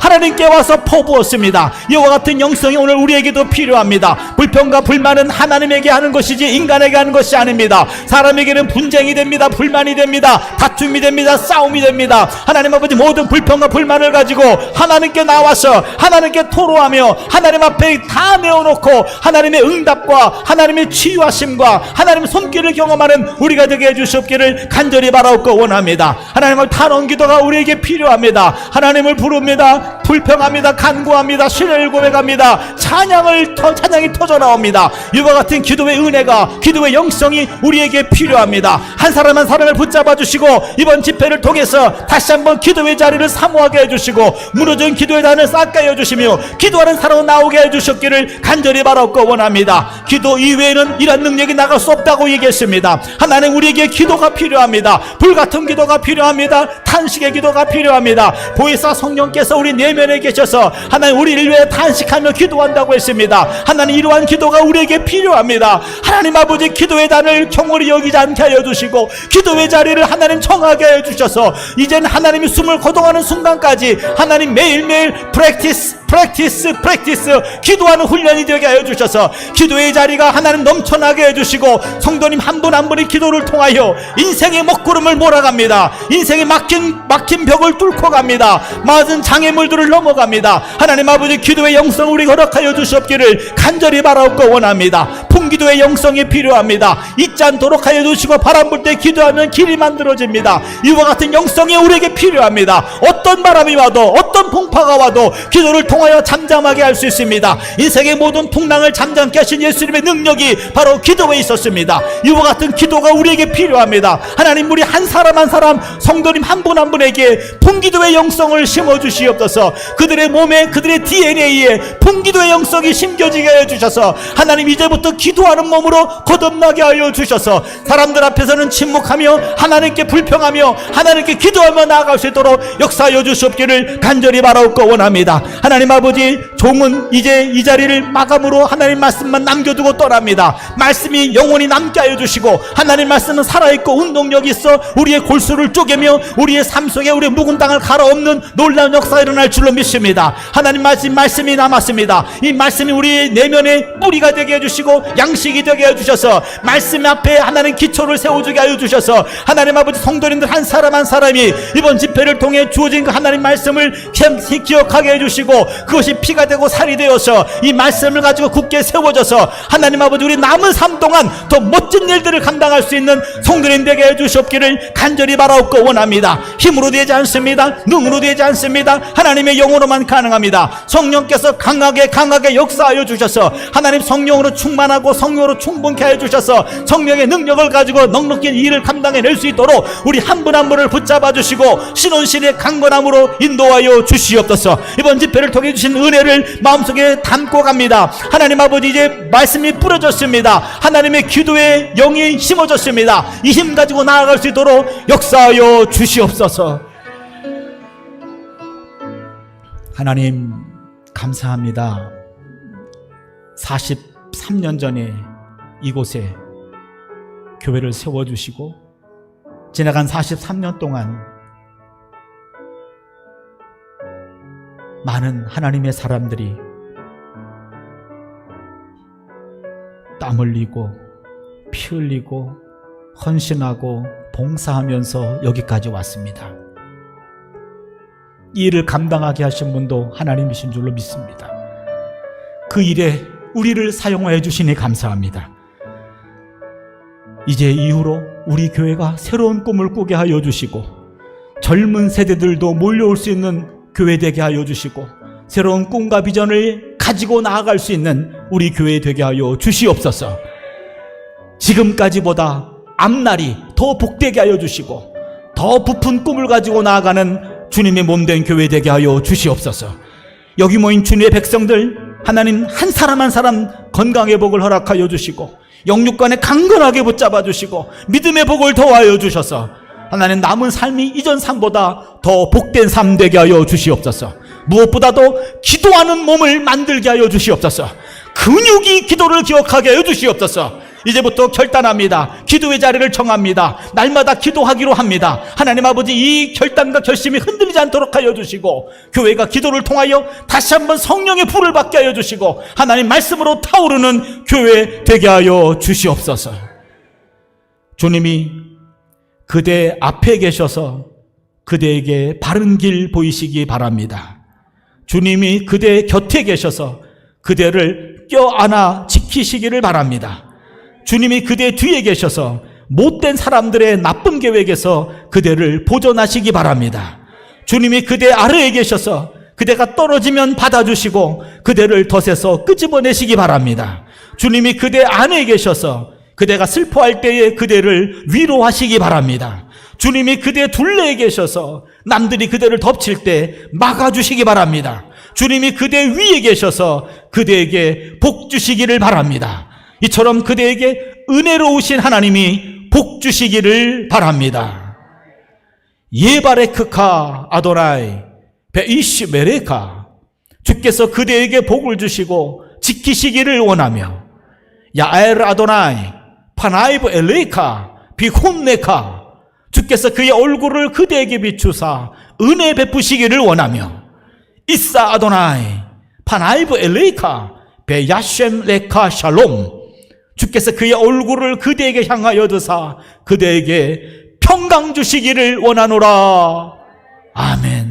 하나님께 와서 퍼부었습니다. 이와 같은 영성이 오늘 우리에게도 필요합니다. 불평과 불만은 하나님에게 하는 것이지 인간에게 하는 것이 아닙니다. 사람에게는 분쟁이 됩니다. 불만이 됩니다. 다툼이 됩니다. 싸움이 싸움이 됩니다. 하나님 아버지, 모든 불평과 불만을 가지고 하나님께 나와서 하나님께 토로하며 하나님 앞에 다 내어놓고 하나님의 응답과 하나님의 치유하심과 하나님의 손길을 경험하는 우리가 되게 해주시옵기를 간절히 바라옵고 원합니다. 하나님을 탄원 기도가 우리에게 필요합니다. 하나님을 부릅니다. 불평합니다. 간구합니다. 신뢰를 고백합니다. 찬양이 터져나옵니다. 이와 같은 기도의 은혜가, 기도의 영성이 우리에게 필요합니다. 한 사람 한 사람을 붙잡아 주시고 이번 집회를 통해서 다시 한번 기도의 자리를 사모하게 해주시고 무너진 기도의 단을 쌓게 해주시며 기도하는 사람을 나오게 해주셨기를 간절히 바라옵고 원합니다. 기도 이외에는 이런 능력이 나갈 수 없다고 얘기했습니다. 하나님, 우리에게 기도가 필요합니다. 불같은 기도가 필요합니다. 탄식의 기도가 필요합니다. 보혜사 성령께서 우리 내면에 계셔서 하나님 우리를 위해 탄식하며 기도한다고 했습니다. 하나님, 이러한 기도가 우리에게 필요합니다. 하나님 아버지, 기도의 단을 경홀히 여기지 않게 하여 주시고 기도의 자리를 하나님 청하게 해 주셔서 이제는 하나님이 숨을 거동하는 순간까지 하나님 매일매일 프랙티스 기도하는 훈련이 되게 하여 주셔서 기도의 자리가 하나님 넘쳐나게 해주시고 성도님 한 분 한 분의 기도를 통하여 인생의 먹구름을 몰아갑니다. 인생의 막힌 벽을 뚫고 갑니다. 맞은 장애물들을 넘어갑니다. 하나님 아버지, 기도의 영성을 우리 허락하여 주시옵기를 간절히 바라옵고 원합니다. 풍기도의 영성이 필요합니다. 잊지 않도록 하여 주시고 바람 불 때 기도하면 길이 만들어집니다. 이와 같은 영성이 우리에게 필요합니다. 어떤 바람이 와도 어떤 풍파가 와도 기도를 통하여 잠잠하게 할 수 있습니다. 인생의 모든 풍랑을 잠잠케 하신 예수님의 능력이 바로 기도에 있었습니다. 이와 같은 기도가 우리에게 필요합니다. 하나님, 우리 한 사람 한 사람 성도님 한 분 한 분에게 풍기도의 영성을 심어주시옵소서. 그들의 몸에, 그들의 DNA에 풍기도의 영성이 심겨지게 해주셔서 하나님, 이제부터 기도하는 몸으로 거듭나게 하여 주셔서 사람들 앞에서는 침묵하며 하나님께 불평하며 하나님께 기도하며 나아갈 수 있도록 역사하여 주시옵기를 간절히 바라옵고 원합니다. 하나님 아버지, 종은 이제 이 자리를 마감으로 하나님 말씀만 남겨두고 떠납니다. 말씀이 영원히 남게 하여 주시고 하나님 말씀은 살아있고 운동력이 있어 우리의 골수를 쪼개며 우리의 삶 속에 우리의 묵은 땅을 갈아엎는 놀라운 역사가 일어날 줄로 믿습니다. 하나님 말씀이 남았습니다. 이 말씀이 우리 내면의 뿌리가 되게 해주시고 양식이 되게 해주셔서 말씀 앞에 하나님 기초를 세워주게 하여 주셔서 하나님 아버지, 성도님들 한 사람 한 사람이 이번 집회를 통해 주어진 그 하나님 말씀을 기억하게 해주시고 그것이 피가 되고 살이 되어서 이 말씀을 가지고 굳게 세워져서 하나님 아버지, 우리 남은 삶 동안 더 멋진 일들을 감당할 수 있는 성도님 되게 해주시옵기를 간절히 바라옵고 원합니다. 힘으로 되지 않습니다. 능으로 되지 않습니다. 하나님의 영으로만 가능합니다. 성령께서 강하게 역사하여 주셔서 하나님 성령으로 충만하고 성령으로 충분케 해주셔서 성령의 능력을 가지고 넉넉히 일을 감당해낼 수 있도록 우리 한 분 한 분을 붙잡아 주시고 신혼신의 강건함으로 인도하여 주시옵소서. 이번 집회를 통해 주신 은혜를 마음속에 담고 갑니다. 하나님 아버지, 이제 말씀이 뿌려졌습니다. 하나님의 기도의 영이 심어졌습니다. 이 힘 가지고 나아갈 수 있도록 역사하여 주시옵소서. 하나님 감사합니다. 43년 전에 이곳에 교회를 세워주시고 지나간 43년 동안 많은 하나님의 사람들이 땀 흘리고 피 흘리고 헌신하고 봉사하면서 여기까지 왔습니다. 이 일을 감당하게 하신 분도 하나님이신 줄로 믿습니다. 그 일에 우리를 사용하여 주시니 감사합니다. 이제 이후로 우리 교회가 새로운 꿈을 꾸게 하여 주시고 젊은 세대들도 몰려올 수 있는 교회 되게 하여 주시고 새로운 꿈과 비전을 가지고 나아갈 수 있는 우리 교회 되게 하여 주시옵소서. 지금까지보다 앞날이 더 복되게 하여 주시고 더 부푼 꿈을 가지고 나아가는 주님의 몸된 교회 되게 하여 주시옵소서. 여기 모인 주님의 백성들, 하나님 한 사람 한 사람 건강의 복을 허락하여 주시고 영육간에 강건하게 붙잡아 주시고 믿음의 복을 더하여 주셔서 하나님 남은 삶이 이전 삶보다 더 복된 삶 되게 하여 주시옵소서. 무엇보다도 기도하는 몸을 만들게 하여 주시옵소서. 근육이 기도를 기억하게 하여 주시옵소서. 이제부터 결단합니다. 기도의 자리를 정합니다. 날마다 기도하기로 합니다. 하나님 아버지, 이 결단과 결심이 흔들리지 않도록 하여 주시고 교회가 기도를 통하여 다시 한번 성령의 불을 받게 하여 주시고 하나님 말씀으로 타오르는 교회 되게 하여 주시옵소서. 주님이 그대 앞에 계셔서 그대에게 바른 길 보이시기 바랍니다. 주님이 그대 곁에 계셔서 그대를 껴안아 지키시기를 바랍니다. 주님이 그대 뒤에 계셔서 못된 사람들의 나쁜 계획에서 그대를 보존하시기 바랍니다. 주님이 그대 아래에 계셔서 그대가 떨어지면 받아주시고 그대를 덫에서 끄집어내시기 바랍니다. 주님이 그대 안에 계셔서 그대가 슬퍼할 때에 그대를 위로하시기 바랍니다. 주님이 그대 둘레에 계셔서 남들이 그대를 덮칠 때 막아주시기 바랍니다. 주님이 그대 위에 계셔서 그대에게 복 주시기를 바랍니다. 이처럼 그대에게 은혜로우신 하나님이 복 주시기를 바랍니다. 예바레크카 아도나이 베이시 메레카, 주께서 그대에게 복을 주시고 지키시기를 원하며, 야엘 아도나이 파나이브 엘레이카 비혼네카, 주께서 그의 얼굴을 그대에게 비추사 은혜 베푸시기를 원하며, 이사 아도나이 파나이브 엘레이카 베야셴 레카 샬롬, 주께서 그의 얼굴을 그대에게 향하여 드사 그대에게 평강 주시기를 원하노라. 아멘.